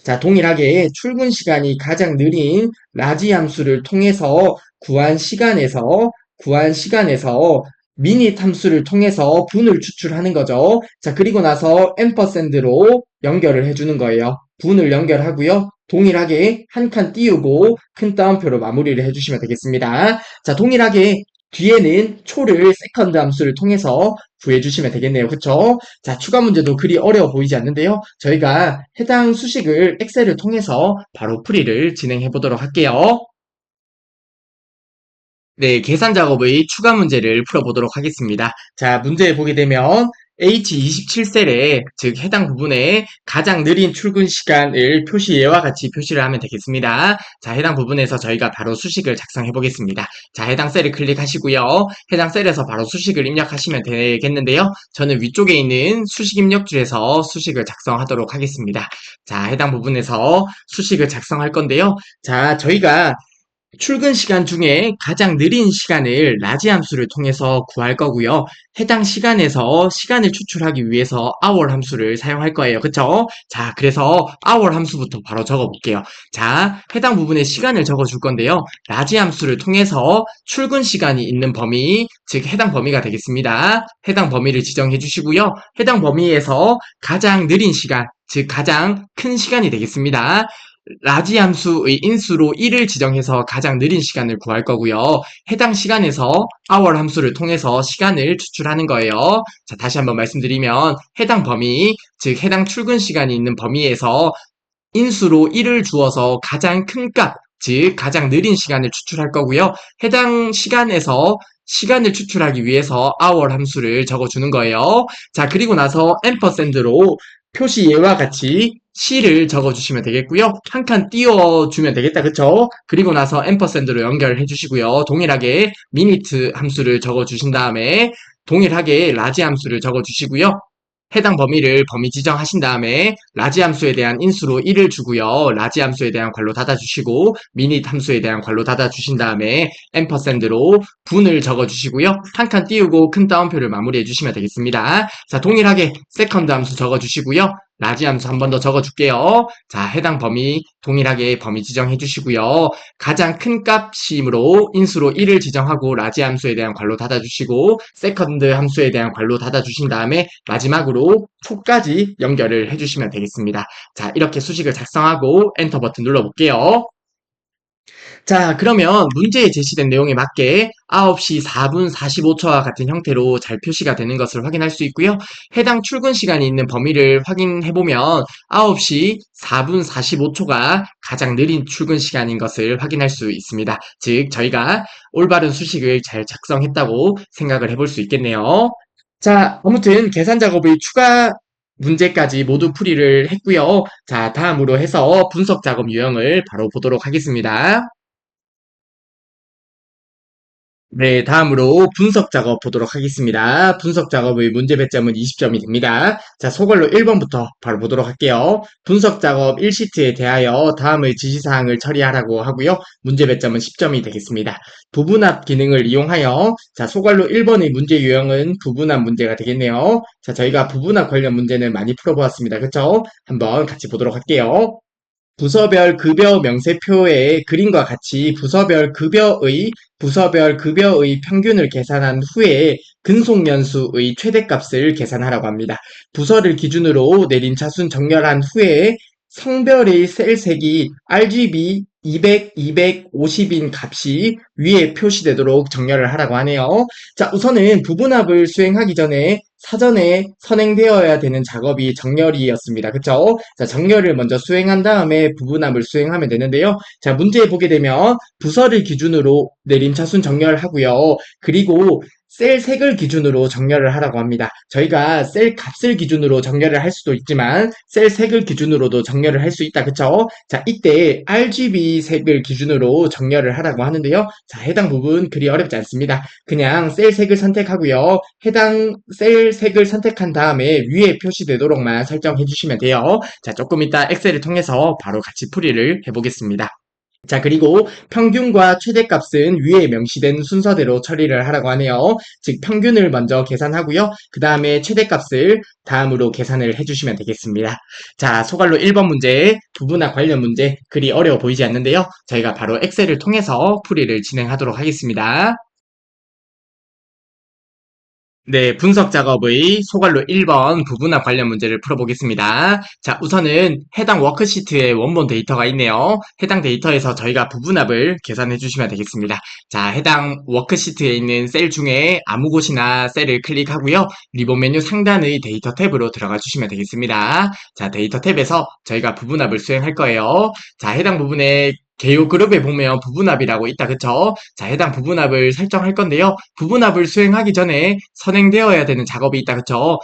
자, 동일하게 출근 시간이 가장 느린 라지 함수를 통해서 구한 시간에서 미닛 함수를 통해서 분을 추출하는 거죠. 자, 그리고 나서 앰퍼샌드로 연결을 해주는 거예요. 분을 연결하고요. 동일하게 한 칸 띄우고 큰 따옴표로 마무리를 해주시면 되겠습니다. 자, 동일하게 뒤에는 초를 세컨드 함수를 통해서 구해주시면 되겠네요. 그쵸? 자, 추가 문제도 그리 어려워 보이지 않는데요. 저희가 해당 수식을 엑셀을 통해서 바로 풀이를 진행해 보도록 할게요. 네, 계산 작업의 추가 문제를 풀어보도록 하겠습니다. 자, 문제 보게 되면 H27셀에, 즉 해당 부분에 가장 느린 출근 시간을 표시예와 같이 표시를 하면 되겠습니다. 자, 해당 부분에서 저희가 바로 수식을 작성해 보겠습니다. 자, 해당 셀을 클릭하시고요. 해당 셀에서 바로 수식을 입력하시면 되겠는데요. 저는 위쪽에 있는 수식 입력줄에서 수식을 작성하도록 하겠습니다. 자, 해당 부분에서 수식을 작성할 건데요. 자, 저희가 출근 시간 중에 가장 느린 시간을 라지 함수를 통해서 구할 거고요. 해당 시간에서 시간을 추출하기 위해서 hour 함수를 사용할 거예요. 그쵸? 자, 그래서 hour 함수부터 바로 적어 볼게요. 자, 해당 부분에 시간을 적어 줄 건데요. 라지 함수를 통해서 출근 시간이 있는 범위, 즉 해당 범위가 되겠습니다. 해당 범위를 지정해 주시고요. 해당 범위에서 가장 느린 시간, 즉 가장 큰 시간이 되겠습니다. 라지 함수의 인수로 1을 지정해서 가장 느린 시간을 구할 거고요. 해당 시간에서 hour 함수를 통해서 시간을 추출하는 거예요. 자, 다시 한번 말씀드리면 해당 범위, 즉 해당 출근 시간이 있는 범위에서 인수로 1을 주어서 가장 큰 값, 즉 가장 느린 시간을 추출할 거고요. 해당 시간에서 시간을 추출하기 위해서 hour 함수를 적어주는 거예요. 자, 그리고 나서 앰퍼샌드로 표시 예와 같이 C를 적어주시면 되겠고요. 한 칸 띄워주면 되겠다. 그쵸? 그리고 나서 앰퍼샌드로 연결해 주시고요. 동일하게 미니트 함수를 적어주신 다음에 동일하게 라지 함수를 적어주시고요. 해당 범위를 범위 지정하신 다음에 라지 함수에 대한 인수로 1을 주고요. 라지 함수에 대한 괄호 닫아주시고 미닛 함수에 대한 괄호 닫아주신 다음에 앰퍼샌드로 분을 적어주시고요. 한 칸 띄우고 큰 따옴표를 마무리해 주시면 되겠습니다. 자, 동일하게 세컨드 함수 적어주시고요. 라지 함수 한 번 더 적어줄게요. 자, 해당 범위 동일하게 범위 지정해 주시고요. 가장 큰 값이므로 인수로 1을 지정하고 라지 함수에 대한 괄호 닫아주시고 세컨드 함수에 대한 괄호 닫아주신 다음에 마지막으로 초까지 연결을 해주시면 되겠습니다. 자, 이렇게 수식을 작성하고 엔터 버튼 눌러볼게요. 자, 그러면 문제에 제시된 내용에 맞게 9시 4분 45초와 같은 형태로 잘 표시가 되는 것을 확인할 수 있고요. 해당 출근 시간이 있는 범위를 확인해보면 9시 4분 45초가 가장 느린 출근 시간인 것을 확인할 수 있습니다. 즉, 저희가 올바른 수식을 잘 작성했다고 생각을 해볼 수 있겠네요. 자, 아무튼 계산 작업의 추가 문제까지 모두 풀이를 했고요. 자, 다음으로 해서 분석 작업 유형을 바로 보도록 하겠습니다. 네, 다음으로 분석 작업 보도록 하겠습니다. 분석 작업의 문제 배점은 20점이 됩니다. 자, 소걸로 1번부터 바로 보도록 할게요. 분석 작업 1시트에 대하여 다음의 지시사항을 처리하라고 하고요. 문제 배점은 10점이 되겠습니다. 부분합 기능을 이용하여, 자, 소걸로 1번의 문제 유형은 부분합 문제가 되겠네요. 자, 저희가 부분합 관련 문제는 많이 풀어보았습니다. 그쵸? 한번 같이 보도록 할게요. 부서별 급여 명세표의 그림과 같이 부서별 급여의 평균을 계산한 후에 근속연수의 최대값을 계산하라고 합니다. 부서를 기준으로 내린 차순 정렬한 후에 성별의 셀색이 RGB 200, 250인 값이 위에 표시되도록 정렬을 하라고 하네요. 자, 우선은 부분합을 수행하기 전에 사전에 선행되어야 되는 작업이 정렬이었습니다. 그쵸? 자, 정렬을 먼저 수행한 다음에 부분합을 수행하면 되는데요. 자, 문제 보게 되면 부서를 기준으로 내림 차순 정렬하고요. 그리고 셀 색을 기준으로 정렬을 하라고 합니다. 저희가 셀 값을 기준으로 정렬을 할 수도 있지만 셀 색을 기준으로도 정렬을 할 수 있다. 그쵸? 자, 이때 RGB 색을 기준으로 정렬을 하라고 하는데요. 자, 해당 부분 그리 어렵지 않습니다. 그냥 셀 색을 선택하고요. 해당 셀 색을 선택한 다음에 위에 표시되도록만 설정해 주시면 돼요. 자, 조금 이따 엑셀을 통해서 바로 같이 풀이를 해보겠습니다. 자, 그리고 평균과 최대값은 위에 명시된 순서대로 처리를 하라고 하네요. 즉, 평균을 먼저 계산하고요. 그 다음에 최대값을 다음으로 계산을 해주시면 되겠습니다. 자, 소갈로 1번 문제, 부분합 관련 문제, 그리 어려워 보이지 않는데요. 저희가 바로 엑셀을 통해서 풀이를 진행하도록 하겠습니다. 네, 분석 작업의 소갈로 1번 부분합 관련 문제를 풀어보겠습니다. 자, 우선은 해당 워크시트에 원본 데이터가 있네요. 해당 데이터에서 저희가 부분합을 계산해 주시면 되겠습니다. 자, 해당 워크시트에 있는 셀 중에 아무 곳이나 셀을 클릭하고요. 리본 메뉴 상단의 데이터 탭으로 들어가 주시면 되겠습니다. 자, 데이터 탭에서 저희가 부분합을 수행할 거예요. 자, 해당 부분에 개요 그룹에 보면 부분합이라고 있다. 그쵸? 자, 해당 부분합을 설정할 건데요. 부분합을 수행하기 전에 선행되어야 되는 작업이 있다. 그쵸?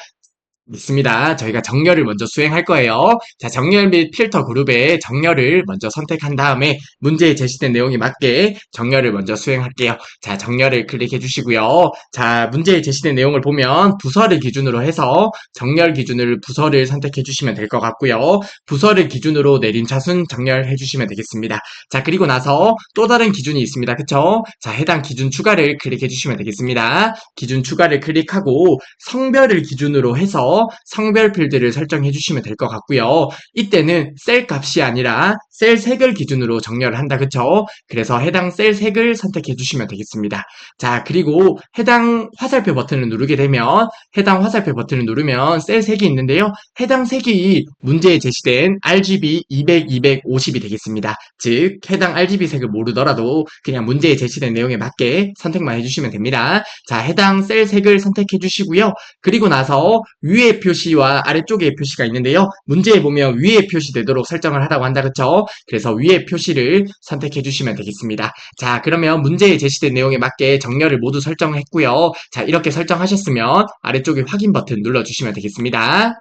있습니다. 저희가 정렬을 먼저 수행할 거예요. 자, 정렬 및 필터 그룹에 정렬을 먼저 선택한 다음에 문제에 제시된 내용에 맞게 정렬을 먼저 수행할게요. 자, 정렬을 클릭해 주시고요. 자, 문제에 제시된 내용을 보면 부서를 기준으로 해서 정렬 기준을 부서를 선택해 주시면 될 것 같고요. 부서를 기준으로 내린 차순 정렬해 주시면 되겠습니다. 자, 그리고 나서 또 다른 기준이 있습니다. 그쵸? 자, 해당 기준 추가를 클릭해 주시면 되겠습니다. 기준 추가를 클릭하고 성별을 기준으로 해서 성별 필드를 설정해 주시면 될 것 같고요. 이때는 셀 값이 아니라 셀 색을 기준으로 정렬을 한다. 그쵸? 그래서 해당 셀 색을 선택해 주시면 되겠습니다. 자, 그리고 해당 화살표 버튼을 누르게 되면 해당 화살표 버튼을 누르면 셀 색이 있는데요. 해당 색이 문제에 제시된 RGB 200, 250이 되겠습니다. 즉, 해당 RGB 색을 모르더라도 그냥 문제에 제시된 내용에 맞게 선택만 해주시면 됩니다. 자, 해당 셀 색을 선택해 주시고요. 그리고 나서 위의 표시와 아래쪽에 표시가 있는데요. 문제에 보면 위에 표시되도록 설정을 하라고 한다. 그쵸? 그래서 위의 표시를 선택해 주시면 되겠습니다. 자, 그러면 문제에 제시된 내용에 맞게 정렬을 모두 설정했고요. 자, 이렇게 설정하셨으면 아래쪽에 확인 버튼 눌러주시면 되겠습니다.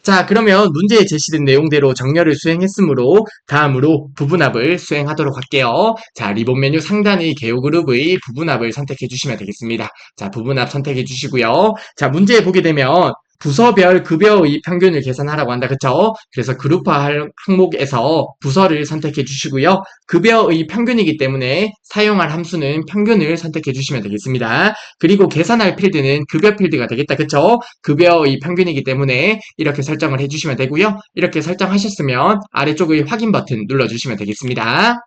자, 그러면 문제에 제시된 내용대로 정렬을 수행했으므로 다음으로 부분합을 수행하도록 할게요. 자, 리본 메뉴 상단의 개요 그룹의 부분합을 선택해 주시면 되겠습니다. 자, 부분합 선택해 주시고요. 자, 문제에 보게 되면 부서별 급여의 평균을 계산하라고 한다. 그쵸? 그래서 그룹화할 항목에서 부서를 선택해 주시고요. 급여의 평균이기 때문에 사용할 함수는 평균을 선택해 주시면 되겠습니다. 그리고 계산할 필드는 급여 필드가 되겠다. 그쵸? 급여의 평균이기 때문에 이렇게 설정을 해주시면 되고요. 이렇게 설정하셨으면 아래쪽의 확인 버튼 눌러주시면 되겠습니다.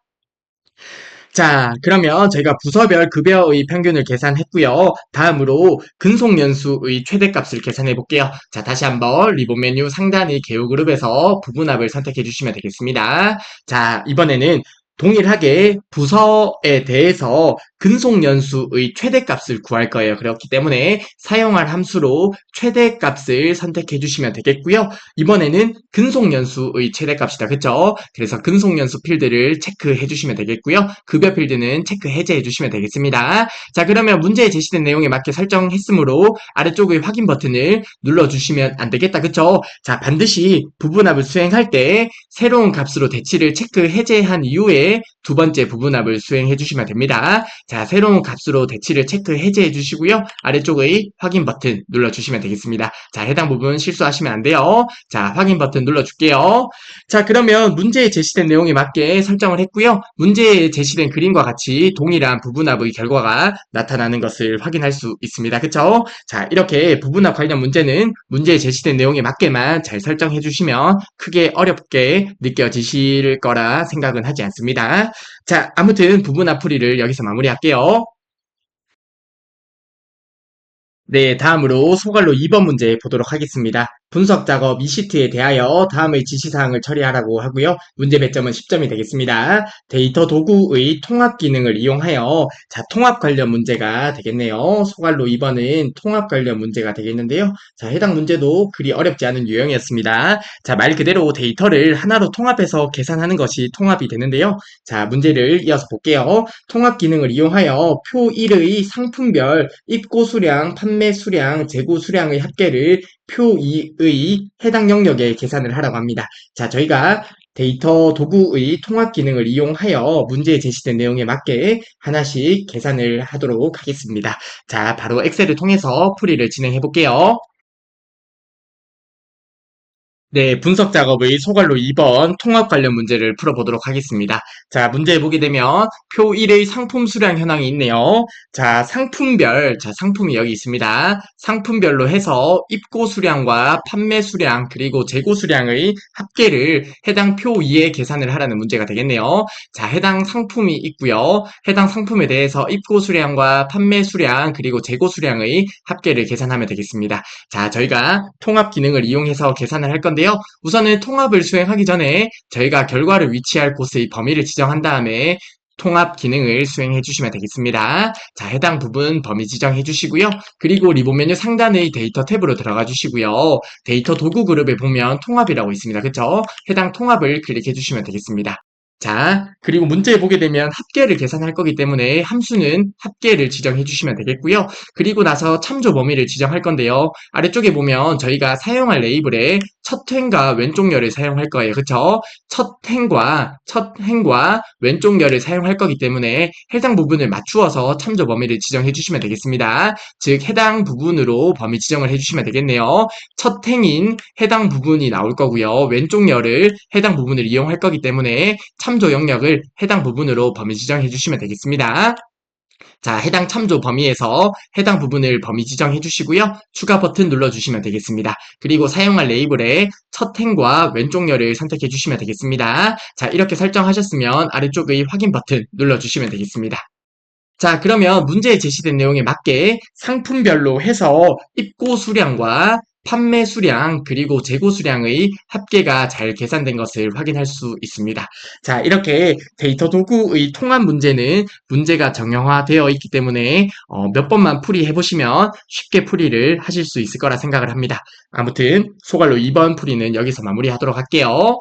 자, 그러면 저희가 부서별 급여의 평균을 계산했고요. 다음으로 근속연수의 최대값을 계산해 볼게요. 자, 다시 한번 리본 메뉴 상단의 개요 그룹에서 부분합을 선택해 주시면 되겠습니다. 자, 이번에는 동일하게 부서에 대해서 근속연수의 최대값을 구할 거예요. 그렇기 때문에 사용할 함수로 최대값을 선택해 주시면 되겠고요. 이번에는 근속연수의 최대값이다. 그쵸? 그래서 근속연수 필드를 체크해 주시면 되겠고요. 급여 필드는 체크 해제해 주시면 되겠습니다. 자, 그러면 문제에 제시된 내용에 맞게 설정했으므로 아래쪽의 확인 버튼을 눌러주시면 안 되겠다. 그쵸? 자, 반드시 부분합을 수행할 때 새로운 값으로 대치를 체크 해제한 이후에 두 번째 부분합을 수행해 주시면 됩니다. 자, 새로운 값으로 대치를 체크 해제해 주시고요. 아래쪽의 확인 버튼 눌러주시면 되겠습니다. 자, 해당 부분 실수하시면 안 돼요. 자, 확인 버튼 눌러줄게요. 자, 그러면 문제에 제시된 내용에 맞게 설정을 했고요. 문제에 제시된 그림과 같이 동일한 부분합의 결과가 나타나는 것을 확인할 수 있습니다. 그쵸? 자, 이렇게 부분합 관련 문제는 문제에 제시된 내용에 맞게만 잘 설정해 주시면 크게 어렵게 느껴지실 거라 생각은 하지 않습니다. 자, 아무튼 부분합 풀이를 여기서 마무리할게요. 네, 다음으로 소갈로 2번 문제 보도록 하겠습니다. 분석 작업 이시트에 대하여 다음의 지시사항을 처리하라고 하고요. 문제 배점은 10점이 되겠습니다. 데이터 도구의 통합 기능을 이용하여 자, 통합 관련 문제가 되겠네요. 소갈로 2번은 통합 관련 문제가 되겠는데요. 자, 해당 문제도 그리 어렵지 않은 유형이었습니다. 자, 말 그대로 데이터를 하나로 통합해서 계산하는 것이 통합이 되는데요. 자, 문제를 이어서 볼게요. 통합 기능을 이용하여 표 1의 상품별 입고 수량, 판매 수량, 재고 수량의 합계를 표 2의 해당 영역에 계산을 하라고 합니다. 자, 저희가 데이터 도구의 통합 기능을 이용하여 문제에 제시된 내용에 맞게 하나씩 계산을 하도록 하겠습니다. 자, 바로 엑셀을 통해서 풀이를 진행해 볼게요. 네, 분석 작업의 소갈로 2번 통합 관련 문제를 풀어보도록 하겠습니다. 자, 문제 보게 되면 표 1의 상품 수량 현황이 있네요. 자, 상품별, 자, 상품이 여기 있습니다. 상품별로 해서 입고 수량과 판매 수량, 그리고 재고 수량의 합계를 해당 표 2에 계산을 하라는 문제가 되겠네요. 자, 해당 상품이 있고요. 해당 상품에 대해서 입고 수량과 판매 수량, 그리고 재고 수량의 합계를 계산하면 되겠습니다. 자, 저희가 통합 기능을 이용해서 계산을 할 건데요. 우선은 통합을 수행하기 전에 저희가 결과를 위치할 곳의 범위를 지정한 다음에 통합 기능을 수행해 주시면 되겠습니다. 자, 해당 부분 범위 지정해 주시고요. 그리고 리본 메뉴 상단의 데이터 탭으로 들어가 주시고요. 데이터 도구 그룹에 보면 통합이라고 있습니다. 그쵸? 해당 통합을 클릭해 주시면 되겠습니다. 자, 그리고 문제에 보게 되면 합계를 계산할 거기 때문에 함수는 합계를 지정해 주시면 되겠고요. 그리고 나서 참조 범위를 지정할 건데요. 아래쪽에 보면 저희가 사용할 레이블에 첫 행과 왼쪽 열을 사용할 거예요. 그쵸? 첫 행과 왼쪽 열을 사용할 거기 때문에 해당 부분을 맞추어서 참조 범위를 지정해 주시면 되겠습니다. 즉, 해당 부분으로 범위 지정을 해 주시면 되겠네요. 첫 행인 해당 부분이 나올 거고요. 왼쪽 열을 해당 부분을 이용할 거기 때문에 참조 영역을 해당 부분으로 범위 지정해 주시면 되겠습니다. 자, 해당 참조 범위에서 해당 부분을 범위 지정해 주시고요. 추가 버튼 눌러주시면 되겠습니다. 그리고 사용할 레이블에 첫 행과 왼쪽 열을 선택해 주시면 되겠습니다. 자, 이렇게 설정하셨으면 아래쪽의 확인 버튼 눌러주시면 되겠습니다. 자, 그러면 문제에 제시된 내용에 맞게 상품별로 해서 입고 수량과 판매 수량 그리고 재고 수량의 합계가 잘 계산된 것을 확인할 수 있습니다. 자, 이렇게 데이터 도구의 통합 문제는 문제가 정형화되어 있기 때문에 몇 번만 풀이해 보시면 쉽게 풀이를 하실 수 있을 거라 생각을 합니다. 아무튼 소갈로 2번 풀이는 여기서 마무리하도록 할게요.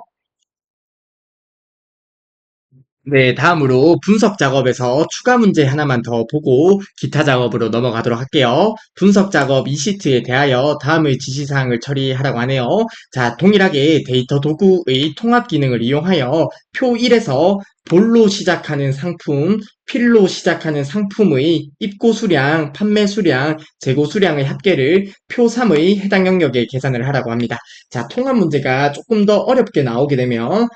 네, 다음으로 분석 작업에서 추가 문제 하나만 더 보고 기타 작업으로 넘어가도록 할게요. 분석 작업 이시트에 대하여 다음의 지시사항을 처리하라고 하네요. 자, 동일하게 데이터 도구의 통합 기능을 이용하여 표 1에서 볼로 시작하는 상품, 필로 시작하는 상품의 입고 수량, 판매 수량, 재고 수량의 합계를 표 3의 해당 영역에 계산을 하라고 합니다. 자, 통합 문제가 조금 더 어렵게 나오게 되면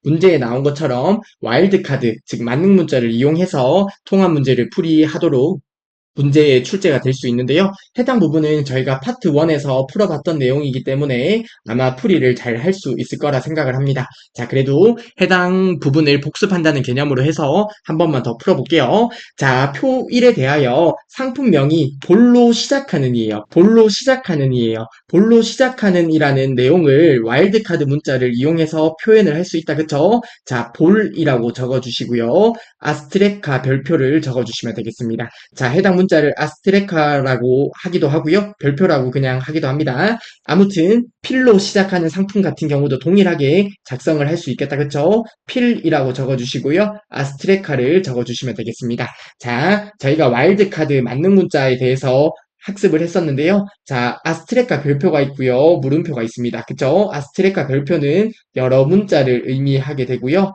문제에 나온 것처럼 와일드카드, 즉 만능 문자를 이용해서 통합 문제를 풀이하도록 문제의 출제가 될 수 있는데요. 해당 부분은 저희가 파트 1에서 풀어봤던 내용이기 때문에 아마 풀이를 잘 할 수 있을 거라 생각을 합니다. 자, 그래도 해당 부분을 복습한다는 개념으로 해서 한 번만 더 풀어볼게요. 자, 표 1에 대하여 상품명이 볼로 시작하는 이에요. 볼로 시작하는 이에요. 볼로 시작하는 이라는 내용을 와일드카드 문자를 이용해서 표현을 할 수 있다. 그쵸? 자, 볼이라고 적어주시고요. 아스트레카 별표를 적어주시면 되겠습니다. 자, 해당 문자를 아스트레카라고 하기도 하고요. 별표라고 그냥 하기도 합니다. 아무튼 필로 시작하는 상품 같은 경우도 동일하게 작성을 할 수 있겠다. 그쵸? 필이라고 적어주시고요. 아스트레카를 적어주시면 되겠습니다. 자, 저희가 와일드카드 만능 문자에 대해서 학습을 했었는데요. 자, 아스트레카 별표가 있고요. 물음표가 있습니다. 그쵸? 아스트레카 별표는 여러 문자를 의미하게 되고요.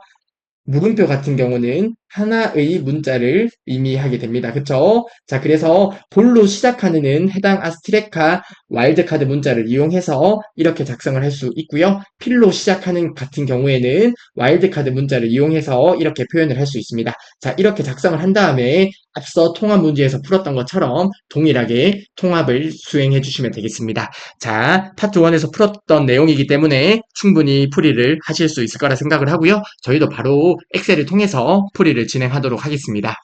물음표 같은 경우는 하나의 문자를 의미하게 됩니다. 그쵸? 자, 그래서 볼로 시작하는 해당 아스트레카 와일드카드 문자를 이용해서 이렇게 작성을 할 수 있고요. 필로 시작하는 같은 경우에는 와일드카드 문자를 이용해서 이렇게 표현을 할 수 있습니다. 자, 이렇게 작성을 한 다음에 앞서 통합 문제에서 풀었던 것처럼 동일하게 통합을 수행해 주시면 되겠습니다. 자, 파트 1에서 풀었던 내용이기 때문에 충분히 풀이를 하실 수 있을 거라 생각을 하고요. 저희도 바로 엑셀을 통해서 풀이를 진행하도록 하겠습니다.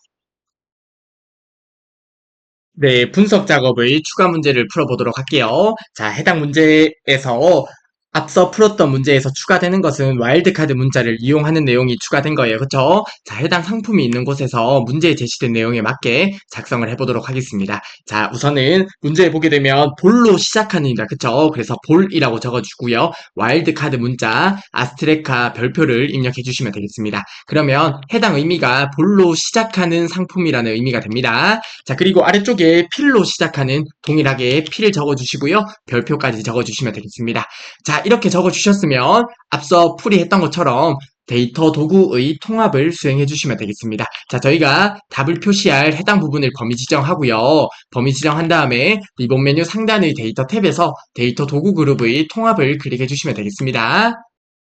네, 분석 작업의 추가 문제를 풀어보도록 할게요. 자, 해당 문제에서 앞서 풀었던 문제에서 추가되는 것은 와일드카드 문자를 이용하는 내용이 추가된 거예요. 그쵸? 자, 해당 상품이 있는 곳에서 문제에 제시된 내용에 맞게 작성을 해보도록 하겠습니다. 자, 우선은 문제에 보게 되면 볼로 시작하는이다. 그쵸? 그래서 볼이라고 적어주고요. 와일드카드 문자, 아스트레카 별표를 입력해 주시면 되겠습니다. 그러면 해당 의미가 볼로 시작하는 상품이라는 의미가 됩니다. 자, 그리고 아래쪽에 필로 시작하는 동일하게 필 적어주시고요. 별표까지 적어주시면 되겠습니다. 자, 이렇게 적어주셨으면 앞서 풀이했던 것처럼 데이터 도구의 통합을 수행해 주시면 되겠습니다. 자, 저희가 답을 표시할 해당 부분을 범위 지정하고요. 범위 지정한 다음에 리본 메뉴 상단의 데이터 탭에서 데이터 도구 그룹의 통합을 클릭해 주시면 되겠습니다.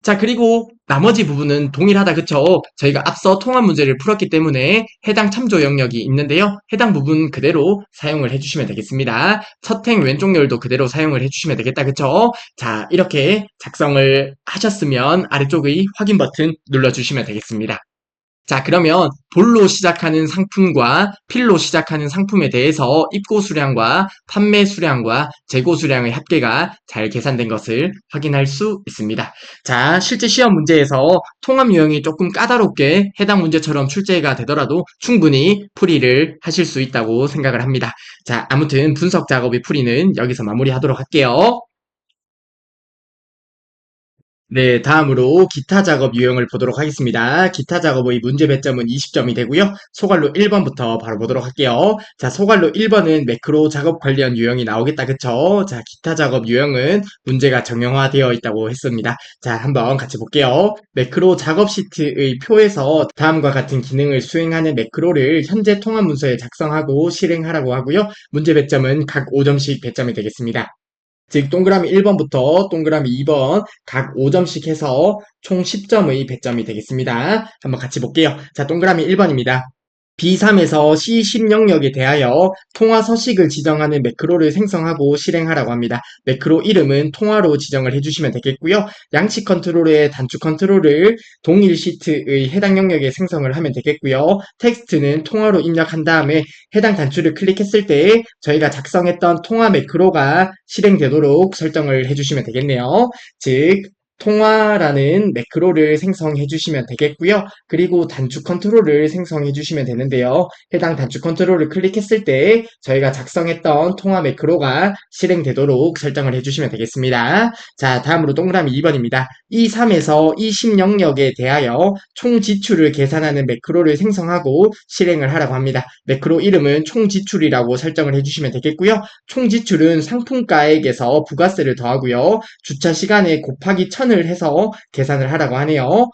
자, 그리고 나머지 부분은 동일하다, 그쵸? 저희가 앞서 통합 문제를 풀었기 때문에 해당 참조 영역이 있는데요. 해당 부분 그대로 사용을 해주시면 되겠습니다. 첫 행 왼쪽 열도 그대로 사용을 해주시면 되겠다, 그쵸? 자, 이렇게 작성을 하셨으면 아래쪽의 확인 버튼 눌러주시면 되겠습니다. 자, 그러면 볼로 시작하는 상품과 필로 시작하는 상품에 대해서 입고 수량과 판매 수량과 재고 수량의 합계가 잘 계산된 것을 확인할 수 있습니다. 자, 실제 시험 문제에서 통합 유형이 조금 까다롭게 해당 문제처럼 출제가 되더라도 충분히 풀이를 하실 수 있다고 생각을 합니다. 자, 아무튼 분석 작업의 풀이는 여기서 마무리하도록 할게요. 네, 다음으로 기타 작업 유형을 보도록 하겠습니다. 기타 작업의 문제 배점은 20점이 되고요. 소괄로 1번부터 바로 보도록 할게요. 자, 소괄로 1번은 매크로 작업 관련 유형이 나오겠다, 그쵸? 자, 기타 작업 유형은 문제가 정형화되어 있다고 했습니다. 자, 한번 같이 볼게요. 매크로 작업 시트의 표에서 다음과 같은 기능을 수행하는 매크로를 현재 통합 문서에 작성하고 실행하라고 하고요. 문제 배점은 각 5점씩 배점이 되겠습니다. 즉 동그라미 1번부터 동그라미 2번 각 5점씩 해서 총 10점의 배점이 되겠습니다. 한번 같이 볼게요. 자, 동그라미 1번입니다. B3에서 C10 영역에 대하여 통화 서식을 지정하는 매크로를 생성하고 실행하라고 합니다. 매크로 이름은 통화로 지정을 해주시면 되겠고요. 양식 컨트롤의 단축 컨트롤을 동일 시트의 해당 영역에 생성을 하면 되겠고요. 텍스트는 통화로 입력한 다음에 해당 단추를 클릭했을 때 저희가 작성했던 통화 매크로가 실행되도록 설정을 해주시면 되겠네요. 즉 통화라는 매크로를 생성해 주시면 되겠고요. 그리고 단축 컨트롤을 생성해 주시면 되는데요. 해당 단축 컨트롤을 클릭했을 때 저희가 작성했던 통화 매크로가 실행되도록 설정을 해주시면 되겠습니다. 자, 다음으로 동그라미 2번입니다. E3에서 E10 영역에 대하여 총 지출을 계산하는 매크로를 생성하고 실행을 하라고 합니다. 매크로 이름은 총 지출이라고 설정을 해주시면 되겠고요. 총 지출은 상품가액에서 부가세를 더하고요. 주차 시간에 곱하기 1000을 해서 계산을 하라고 하네요.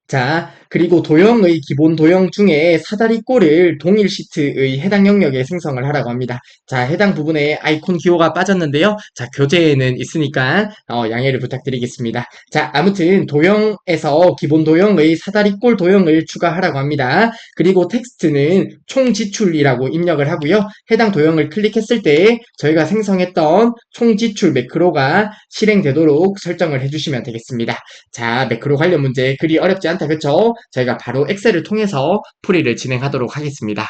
자, 그리고 도형의 기본 도형 중에 사다리꼴을 동일 시트의 해당 영역에 생성을 하라고 합니다. 자, 해당 부분에 아이콘 기호가 빠졌는데요. 자, 교재에는 있으니까 양해를 부탁드리겠습니다. 자, 아무튼 도형에서 기본 도형의 사다리꼴 도형을 추가하라고 합니다. 그리고 텍스트는 총 지출이라고 입력을 하고요. 해당 도형을 클릭했을 때 저희가 생성했던 총 지출 매크로가 실행되도록 설정을 해주시면 되겠습니다. 자, 매크로 관련 문제 그리 어렵지 않다, 그쵸? 저희가 바로 엑셀을 통해서 풀이를 진행하도록 하겠습니다.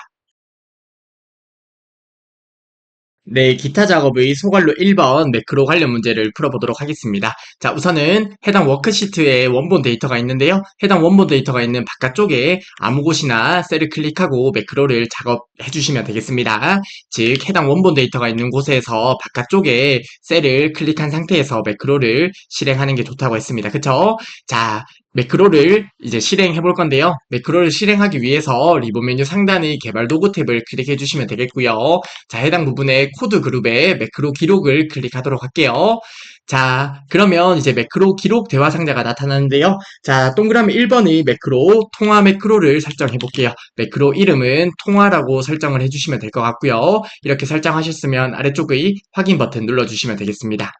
네, 기타 작업의 소괄로 1번 매크로 관련 문제를 풀어보도록 하겠습니다. 자, 우선은 해당 워크시트에 원본 데이터가 있는데요. 해당 원본 데이터가 있는 바깥쪽에 아무 곳이나 셀을 클릭하고 매크로를 작업해 주시면 되겠습니다. 즉, 해당 원본 데이터가 있는 곳에서 바깥쪽에 셀을 클릭한 상태에서 매크로를 실행하는 게 좋다고 했습니다. 그쵸? 자, 매크로를 이제 실행해 볼 건데요. 매크로를 실행하기 위해서 리본 메뉴 상단의 개발 도구 탭을 클릭해 주시면 되겠고요. 자, 해당 부분에 코드 그룹에 매크로 기록을 클릭하도록 할게요. 자, 그러면 이제 매크로 기록 대화 상자가 나타나는데요. 자, 동그라미 1번의 매크로, 통화 매크로를 설정해 볼게요. 매크로 이름은 통화라고 설정을 해주시면 될 것 같고요. 이렇게 설정하셨으면 아래쪽의 확인 버튼 눌러주시면 되겠습니다.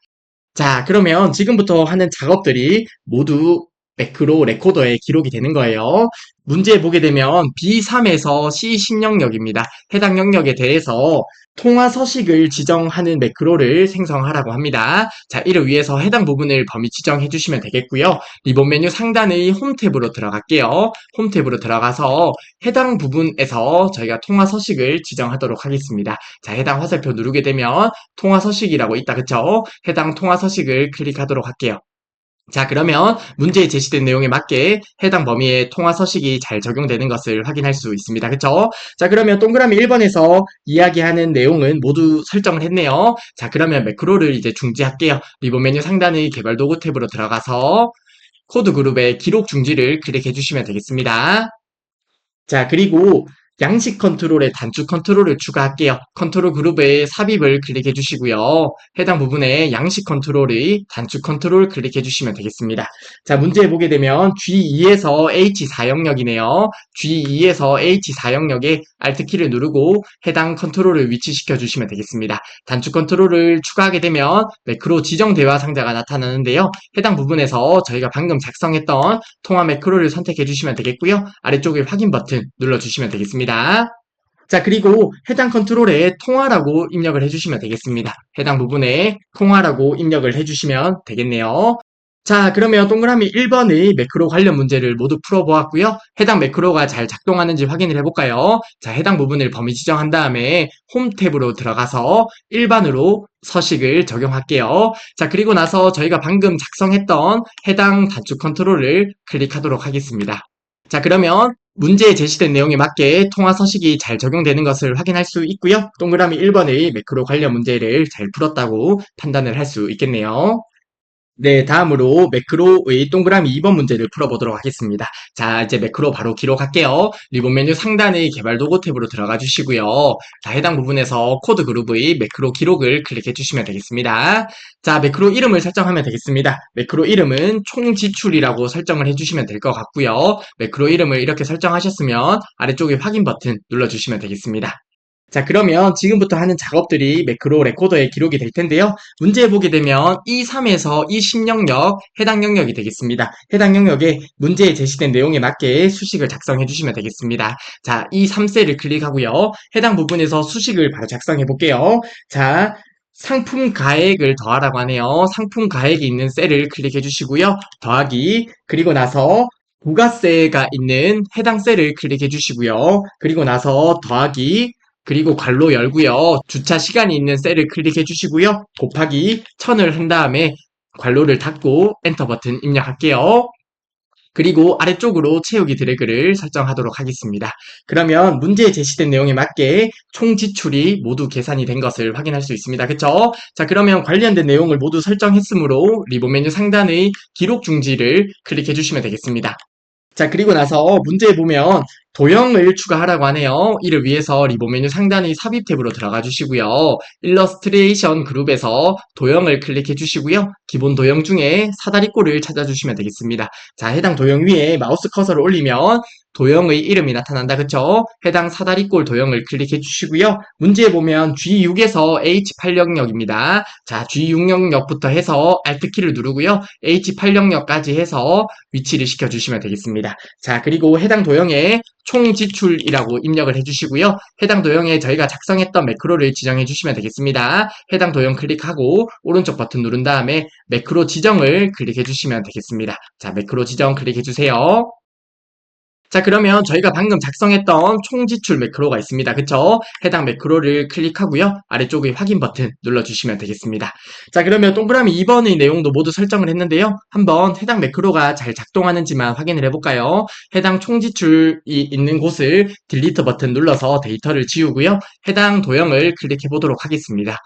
자, 그러면 지금부터 하는 작업들이 모두 매크로 레코더에 기록이 되는 거예요. 문제 보게 되면 B3에서 C10 영역입니다. 해당 영역에 대해서 통화 서식을 지정하는 매크로를 생성하라고 합니다. 자, 이를 위해서 해당 부분을 범위 지정해 주시면 되겠고요. 리본 메뉴 상단의 홈 탭으로 들어갈게요. 홈 탭으로 들어가서 해당 부분에서 저희가 통화 서식을 지정하도록 하겠습니다. 자, 해당 화살표 누르게 되면 통화 서식이라고 있다. 그쵸? 해당 통화 서식을 클릭하도록 할게요. 자, 그러면 문제에 제시된 내용에 맞게 해당 범위에 통화 서식이 잘 적용되는 것을 확인할 수 있습니다. 그쵸? 자, 그러면 동그라미 1번에서 이야기하는 내용은 모두 설정을 했네요. 자, 그러면 매크로를 이제 중지할게요. 리본 메뉴 상단의 개발 도구 탭으로 들어가서 코드 그룹의 기록 중지를 클릭해 주시면 되겠습니다. 자, 그리고 양식 컨트롤에 단축 컨트롤을 추가할게요. 컨트롤 그룹에 삽입을 클릭해 주시고요. 해당 부분에 양식 컨트롤의 단축 컨트롤 클릭해 주시면 되겠습니다. 자, 문제 보게 되면 G2에서 H4 영역이네요. G2에서 H4 영역에 Alt키를 누르고 해당 컨트롤을 위치시켜 주시면 되겠습니다. 단축 컨트롤을 추가하게 되면 매크로 지정 대화 상자가 나타나는데요. 해당 부분에서 저희가 방금 작성했던 통화 매크로를 선택해 주시면 되겠고요. 아래쪽에 확인 버튼 눌러주시면 되겠습니다. 자, 그리고 해당 컨트롤에 통화라고 입력을 해주시면 되겠습니다. 해당 부분에 통화라고 입력을 해주시면 되겠네요. 자, 그러면 동그라미 1번의 매크로 관련 문제를 모두 풀어보았고요. 해당 매크로가 잘 작동하는지 확인을 해볼까요? 자, 해당 부분을 범위 지정한 다음에 홈 탭으로 들어가서 일반으로 서식을 적용할게요. 자, 그리고 나서 저희가 방금 작성했던 해당 단축 컨트롤을 클릭하도록 하겠습니다. 자, 그러면 문제에 제시된 내용에 맞게 통화 서식이 잘 적용되는 것을 확인할 수 있고요. 동그라미 1번의 매크로 관련 문제를 잘 풀었다고 판단을 할 수 있겠네요. 네, 다음으로 매크로의 동그라미 2번 문제를 풀어보도록 하겠습니다. 자, 이제 매크로 바로 기록할게요. 리본 메뉴 상단의 개발 도구 탭으로 들어가 주시고요. 자, 해당 부분에서 코드 그룹의 매크로 기록을 클릭해 주시면 되겠습니다. 자, 매크로 이름을 설정하면 되겠습니다. 매크로 이름은 총 지출이라고 설정을 해주시면 될 것 같고요. 매크로 이름을 이렇게 설정하셨으면 아래쪽에 확인 버튼 눌러주시면 되겠습니다. 자, 그러면 지금부터 하는 작업들이 매크로 레코더에 기록이 될 텐데요. 문제 보게 되면 E3에서 E10 영역, 해당 영역이 되겠습니다. 해당 영역에 문제에 제시된 내용에 맞게 수식을 작성해 주시면 되겠습니다. 자, E3셀을 클릭하고요. 해당 부분에서 수식을 바로 작성해 볼게요. 자, 상품 가액을 더하라고 하네요. 상품 가액이 있는 셀을 클릭해 주시고요. 더하기, 그리고 나서 부가세가 있는 해당 셀을 클릭해 주시고요. 그리고 나서 더하기, 그리고 괄호 열고요. 주차 시간이 있는 셀을 클릭해 주시고요. 곱하기 1000을 한 다음에 괄호를 닫고 엔터 버튼 입력할게요. 그리고 아래쪽으로 채우기 드래그를 설정하도록 하겠습니다. 그러면 문제에 제시된 내용에 맞게 총 지출이 모두 계산이 된 것을 확인할 수 있습니다. 그쵸? 자, 그러면 관련된 내용을 모두 설정했으므로 리본 메뉴 상단의 기록 중지를 클릭해 주시면 되겠습니다. 자, 그리고 나서 문제에 보면 도형을 추가하라고 하네요. 이를 위해서 리본 메뉴 상단의 삽입 탭으로 들어가 주시고요. 일러스트레이션 그룹에서 도형을 클릭해 주시고요. 기본 도형 중에 사다리꼴을 찾아주시면 되겠습니다. 자, 해당 도형 위에 마우스 커서를 올리면 도형의 이름이 나타난다. 그쵸? 해당 사다리꼴 도형을 클릭해 주시고요. 문제에 보면 G6에서 H8 영역입니다. 자, G6 영역부터 해서 Alt키를 누르고요. H8 영역까지 해서 위치를 시켜주시면 되겠습니다. 자, 그리고 해당 도형에 총 지출이라고 입력을 해주시고요. 해당 도형에 저희가 작성했던 매크로를 지정해 주시면 되겠습니다. 해당 도형 클릭하고 오른쪽 버튼 누른 다음에 매크로 지정을 클릭해 주시면 되겠습니다. 자, 매크로 지정 클릭해 주세요. 자, 그러면 저희가 방금 작성했던 총지출 매크로가 있습니다. 그쵸? 해당 매크로를 클릭하고요. 아래쪽에 확인 버튼 눌러주시면 되겠습니다. 자, 그러면 동그라미 2번의 내용도 모두 설정을 했는데요. 한번 해당 매크로가 잘 작동하는지만 확인을 해볼까요? 해당 총지출이 있는 곳을 딜리트 버튼 눌러서 데이터를 지우고요. 해당 도형을 클릭해 보도록 하겠습니다.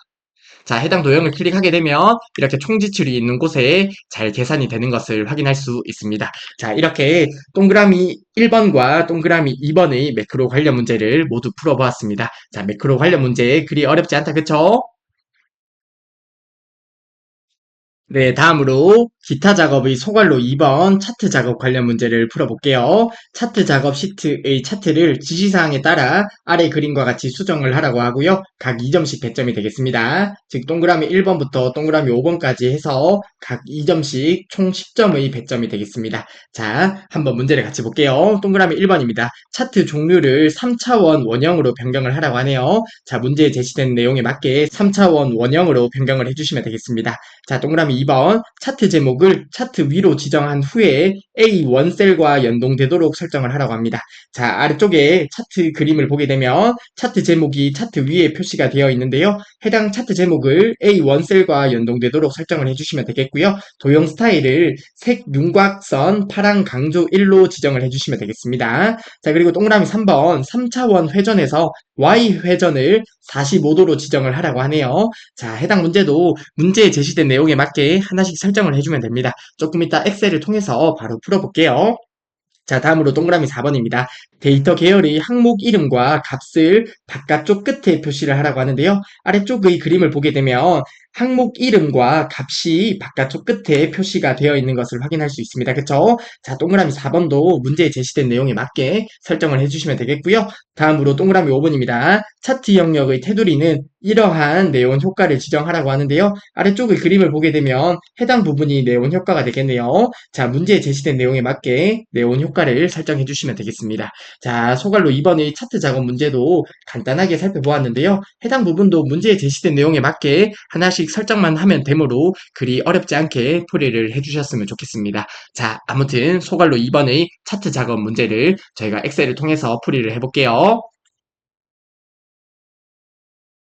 자, 해당 도형을 클릭하게 되면 이렇게 총지출이 있는 곳에 잘 계산이 되는 것을 확인할 수 있습니다. 자, 이렇게 동그라미 1번과 동그라미 2번의 매크로 관련 문제를 모두 풀어보았습니다. 자, 매크로 관련 문제 그리 어렵지 않다, 그쵸? 네, 다음으로 기타 작업의 소괄로 2번 차트 작업 관련 문제를 풀어볼게요. 차트 작업 시트의 차트를 지시사항에 따라 아래 그림과 같이 수정을 하라고 하고요. 각 2점씩 배점이 되겠습니다. 즉 동그라미 1번부터 동그라미 5번까지 해서 각 2점씩 총 10점의 배점이 되겠습니다. 자, 한번 문제를 같이 볼게요. 동그라미 1번입니다. 차트 종류를 3차원 원형으로 변경을 하라고 하네요. 자, 문제에 제시된 내용에 맞게 3차원 원형으로 변경을 해주시면 되겠습니다. 자, 동그라미 2번 차트 제목을 차트 위로 지정한 후에 A1셀과 연동되도록 설정을 하라고 합니다. 자, 아래쪽에 차트 그림을 보게 되면 차트 제목이 차트 위에 표시가 되어 있는데요. 해당 차트 제목을 A1셀과 연동되도록 설정을 해주시면 되겠고요. 도형 스타일을 색 윤곽선 파랑 강조 1로 지정을 해주시면 되겠습니다. 자, 그리고 동그라미 3번 3차원 회전에서 Y회전을 45도로 지정을 하라고 하네요. 자, 해당 문제도 문제에 제시된 내용에 맞게 하나씩 설정을 해주면 됩니다. 조금 이따 엑셀을 통해서 바로 풀어볼게요. 자, 다음으로 동그라미 4번입니다. 데이터 계열의 항목 이름과 값을 바깥쪽 끝에 표시를 하라고 하는데요. 아래쪽의 그림을 보게 되면 항목 이름과 값이 바깥쪽 끝에 표시가 되어 있는 것을 확인할 수 있습니다. 그쵸? 자, 동그라미 4번도 문제에 제시된 내용에 맞게 설정을 해주시면 되겠고요. 다음으로 동그라미 5번입니다. 차트 영역의 테두리는 이러한 네온 효과를 지정하라고 하는데요. 아래쪽의 그림을 보게 되면 해당 부분이 네온 효과가 되겠네요. 자, 문제에 제시된 내용에 맞게 네온 효과를 설정해 주시면 되겠습니다. 자, 소갈로 2번의 차트 작업 문제도 간단하게 살펴보았는데요. 해당 부분도 문제에 제시된 내용에 맞게 하나씩 설정만 하면 되므로 그리 어렵지 않게 풀이를 해주셨으면 좋겠습니다. 자, 아무튼 소갈로 2번의 차트 작업 문제를 저희가 엑셀을 통해서 풀이를 해볼게요.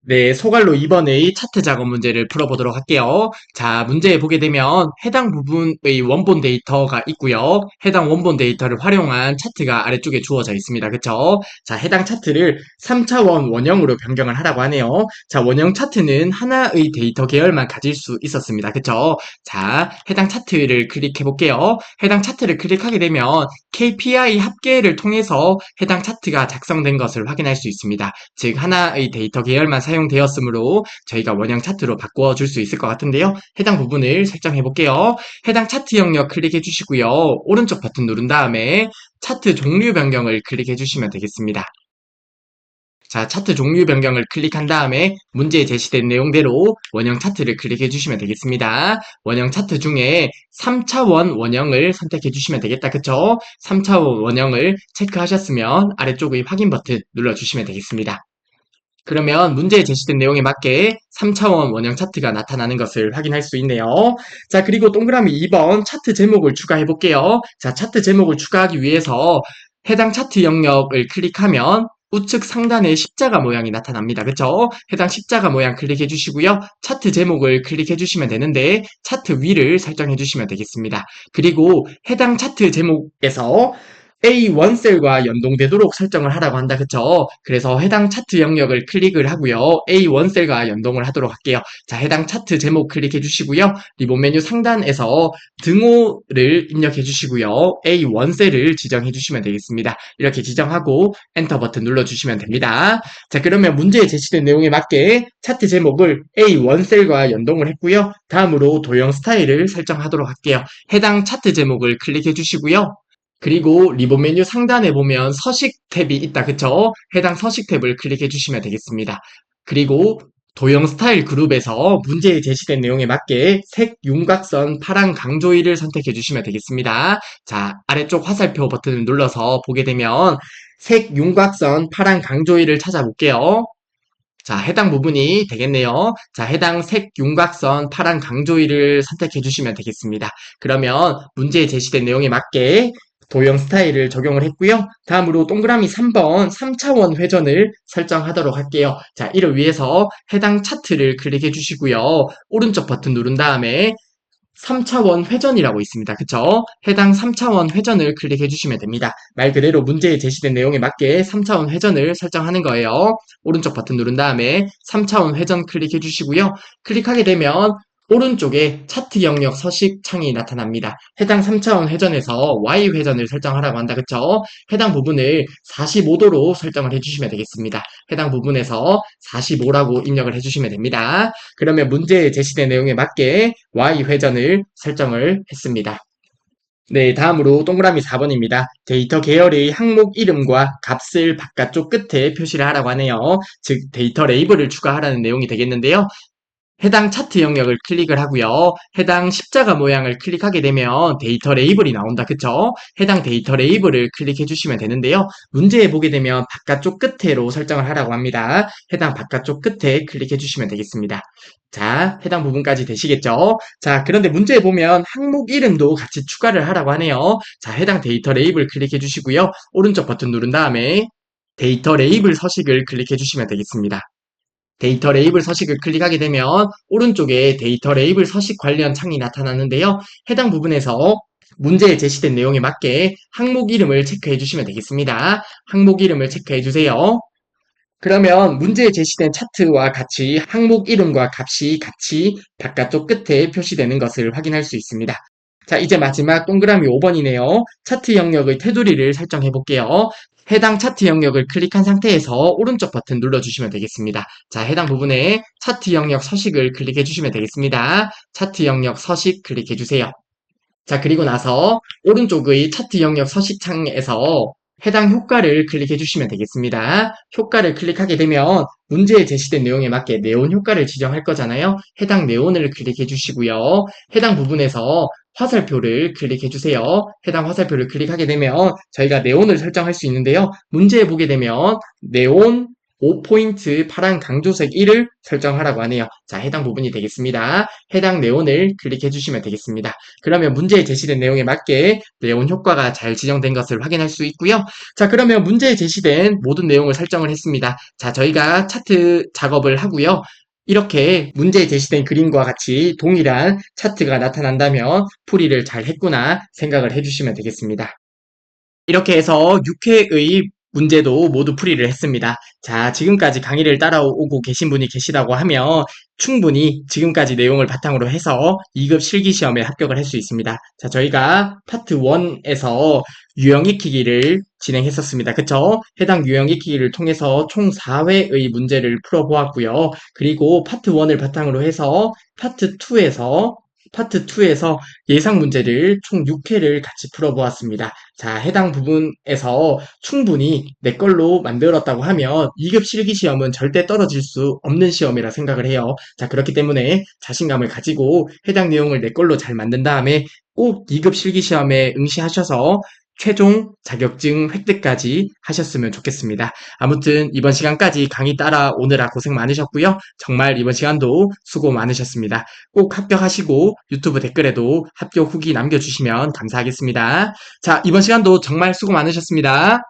네, 소갈로 2번의 차트 작업 문제를 풀어보도록 할게요. 자, 문제에 보게 되면 해당 부분의 원본 데이터가 있고요. 해당 원본 데이터를 활용한 차트가 아래쪽에 주어져 있습니다. 그쵸? 자, 해당 차트를 3차원 원형으로 변경을 하라고 하네요. 자, 원형 차트는 하나의 데이터 계열만 가질 수 있었습니다. 그쵸? 자, 해당 차트를 클릭해 볼게요. 해당 차트를 클릭하게 되면 KPI 합계를 통해서 해당 차트가 작성된 것을 확인할 수 있습니다. 즉 하나의 데이터 계열만 사용되었으므로 저희가 원형 차트로 바꿔줄 수 있을 것 같은데요. 해당 부분을 설정해 볼게요. 해당 차트 영역 클릭해 주시고요. 오른쪽 버튼 누른 다음에 차트 종류 변경을 클릭해 주시면 되겠습니다. 자, 차트 종류 변경을 클릭한 다음에 문제에 제시된 내용대로 원형 차트를 클릭해 주시면 되겠습니다. 원형 차트 중에 3차원 원형을 선택해 주시면 되겠다. 그쵸? 3차원 원형을 체크하셨으면 아래쪽의 확인 버튼 눌러주시면 되겠습니다. 그러면 문제에 제시된 내용에 맞게 3차원 원형 차트가 나타나는 것을 확인할 수 있네요. 자, 그리고 동그라미 2번 차트 제목을 추가해 볼게요. 자, 차트 제목을 추가하기 위해서 해당 차트 영역을 클릭하면 우측 상단에 십자가 모양이 나타납니다. 그쵸? 해당 십자가 모양 클릭해 주시고요. 차트 제목을 클릭해 주시면 되는데 차트 위를 설정해 주시면 되겠습니다. 그리고 해당 차트 제목에서 A1셀과 연동되도록 설정을 하라고 한다. 그쵸? 그래서 해당 차트 영역을 클릭을 하고요. A1셀과 연동을 하도록 할게요. 자, 해당 차트 제목 클릭해 주시고요. 리본 메뉴 상단에서 등호를 입력해 주시고요. A1셀을 지정해 주시면 되겠습니다. 이렇게 지정하고 엔터 버튼 눌러 주시면 됩니다. 자, 그러면 문제에 제시된 내용에 맞게 차트 제목을 A1셀과 연동을 했고요. 다음으로 도형 스타일을 설정하도록 할게요. 해당 차트 제목을 클릭해 주시고요. 그리고 리본 메뉴 상단에 보면 서식 탭이 있다. 그쵸? 해당 서식 탭을 클릭해 주시면 되겠습니다. 그리고 도형 스타일 그룹에서 문제에 제시된 내용에 맞게 색 윤곽선 파랑 강조일을 선택해 주시면 되겠습니다. 자, 아래쪽 화살표 버튼을 눌러서 보게 되면 색 윤곽선 파랑 강조일을 찾아볼게요. 자, 해당 부분이 되겠네요. 자, 해당 색 윤곽선 파란 강조일을 선택해 주시면 되겠습니다. 그러면 문제에 제시된 내용에 맞게 도형 스타일을 적용을 했고요. 다음으로 동그라미 3번 3차원 회전을 설정하도록 할게요. 자, 이를 위해서 해당 차트를 클릭해 주시고요. 오른쪽 버튼 누른 다음에 3차원 회전이라고 있습니다. 그쵸? 해당 3차원 회전을 클릭해 주시면 됩니다. 말 그대로 문제에 제시된 내용에 맞게 3차원 회전을 설정하는 거예요. 오른쪽 버튼 누른 다음에 3차원 회전 클릭해 주시고요. 클릭하게 되면 오른쪽에 차트 영역 서식 창이 나타납니다. 해당 3차원 회전에서 Y 회전을 설정하라고 한다. 그쵸? 해당 부분을 45도로 설정을 해주시면 되겠습니다. 해당 부분에서 45라고 입력을 해주시면 됩니다. 그러면 문제에 제시된 내용에 맞게 Y 회전을 설정을 했습니다. 네, 다음으로 동그라미 4번입니다. 데이터 계열의 항목 이름과 값을 바깥쪽 끝에 표시를 하라고 하네요. 즉, 데이터 레이블을 추가하라는 내용이 되겠는데요. 해당 차트 영역을 클릭을 하고요. 해당 십자가 모양을 클릭하게 되면 데이터 레이블이 나온다. 그쵸? 해당 데이터 레이블을 클릭해 주시면 되는데요. 문제에 보게 되면 바깥쪽 끝에로 설정을 하라고 합니다. 해당 바깥쪽 끝에 클릭해 주시면 되겠습니다. 자, 해당 부분까지 되시겠죠? 자, 그런데 문제에 보면 항목 이름도 같이 추가를 하라고 하네요. 자, 해당 데이터 레이블 클릭해 주시고요. 오른쪽 버튼 누른 다음에 데이터 레이블 서식을 클릭해 주시면 되겠습니다. 데이터 레이블 서식을 클릭하게 되면 오른쪽에 데이터 레이블 서식 관련 창이 나타나는데요. 해당 부분에서 문제에 제시된 내용에 맞게 항목 이름을 체크해 주시면 되겠습니다. 항목 이름을 체크해 주세요. 그러면 문제에 제시된 차트와 같이 항목 이름과 값이 같이 바깥쪽 끝에 표시되는 것을 확인할 수 있습니다. 자, 이제 마지막 동그라미 5번이네요. 차트 영역의 테두리를 설정해 볼게요. 해당 차트 영역을 클릭한 상태에서 오른쪽 버튼 눌러주시면 되겠습니다. 자, 해당 부분에 차트 영역 서식을 클릭해 주시면 되겠습니다. 차트 영역 서식 클릭해 주세요. 자, 그리고 나서 오른쪽의 차트 영역 서식 창에서 해당 효과를 클릭해 주시면 되겠습니다. 효과를 클릭하게 되면 문제에 제시된 내용에 맞게 네온 효과를 지정할 거잖아요. 해당 네온을 클릭해 주시고요. 해당 부분에서 화살표를 클릭해 주세요. 해당 화살표를 클릭하게 되면 저희가 네온을 설정할 수 있는데요. 문제에 보게 되면 네온 5포인트 파란 강조색 1을 설정하라고 하네요. 자, 해당 부분이 되겠습니다. 해당 네온을 클릭해 주시면 되겠습니다. 그러면 문제에 제시된 내용에 맞게 네온 효과가 잘 지정된 것을 확인할 수 있고요. 자, 그러면 문제에 제시된 모든 내용을 설정을 했습니다. 자, 저희가 차트 작업을 하고요. 이렇게 문제에 제시된 그림과 같이 동일한 차트가 나타난다면 풀이를 잘 했구나 생각을 해주시면 되겠습니다. 이렇게 해서 6회의 문제도 모두 풀이를 했습니다. 자, 지금까지 강의를 따라오고 계신 분이 계시다고 하면 충분히 지금까지 내용을 바탕으로 해서 2급 실기시험에 합격을 할 수 있습니다. 자, 저희가 파트 1에서 유형 익히기를 진행했었습니다. 그쵸? 해당 유형 익히기를 통해서 총 4회의 문제를 풀어보았고요. 그리고 파트 1을 바탕으로 해서 파트2에서 예상 문제를 총 6회를 같이 풀어보았습니다. 자, 해당 부분에서 충분히 내 걸로 만들었다고 하면 2급 실기시험은 절대 떨어질 수 없는 시험이라 생각을 해요. 자, 그렇기 때문에 자신감을 가지고 해당 내용을 내 걸로 잘 만든 다음에 꼭 2급 실기시험에 응시하셔서 최종 자격증 획득까지 하셨으면 좋겠습니다. 아무튼 이번 시간까지 강의 따라오느라 고생 많으셨고요. 정말 이번 시간도 수고 많으셨습니다. 꼭 합격하시고 유튜브 댓글에도 합격 후기 남겨주시면 감사하겠습니다. 자, 이번 시간도 정말 수고 많으셨습니다.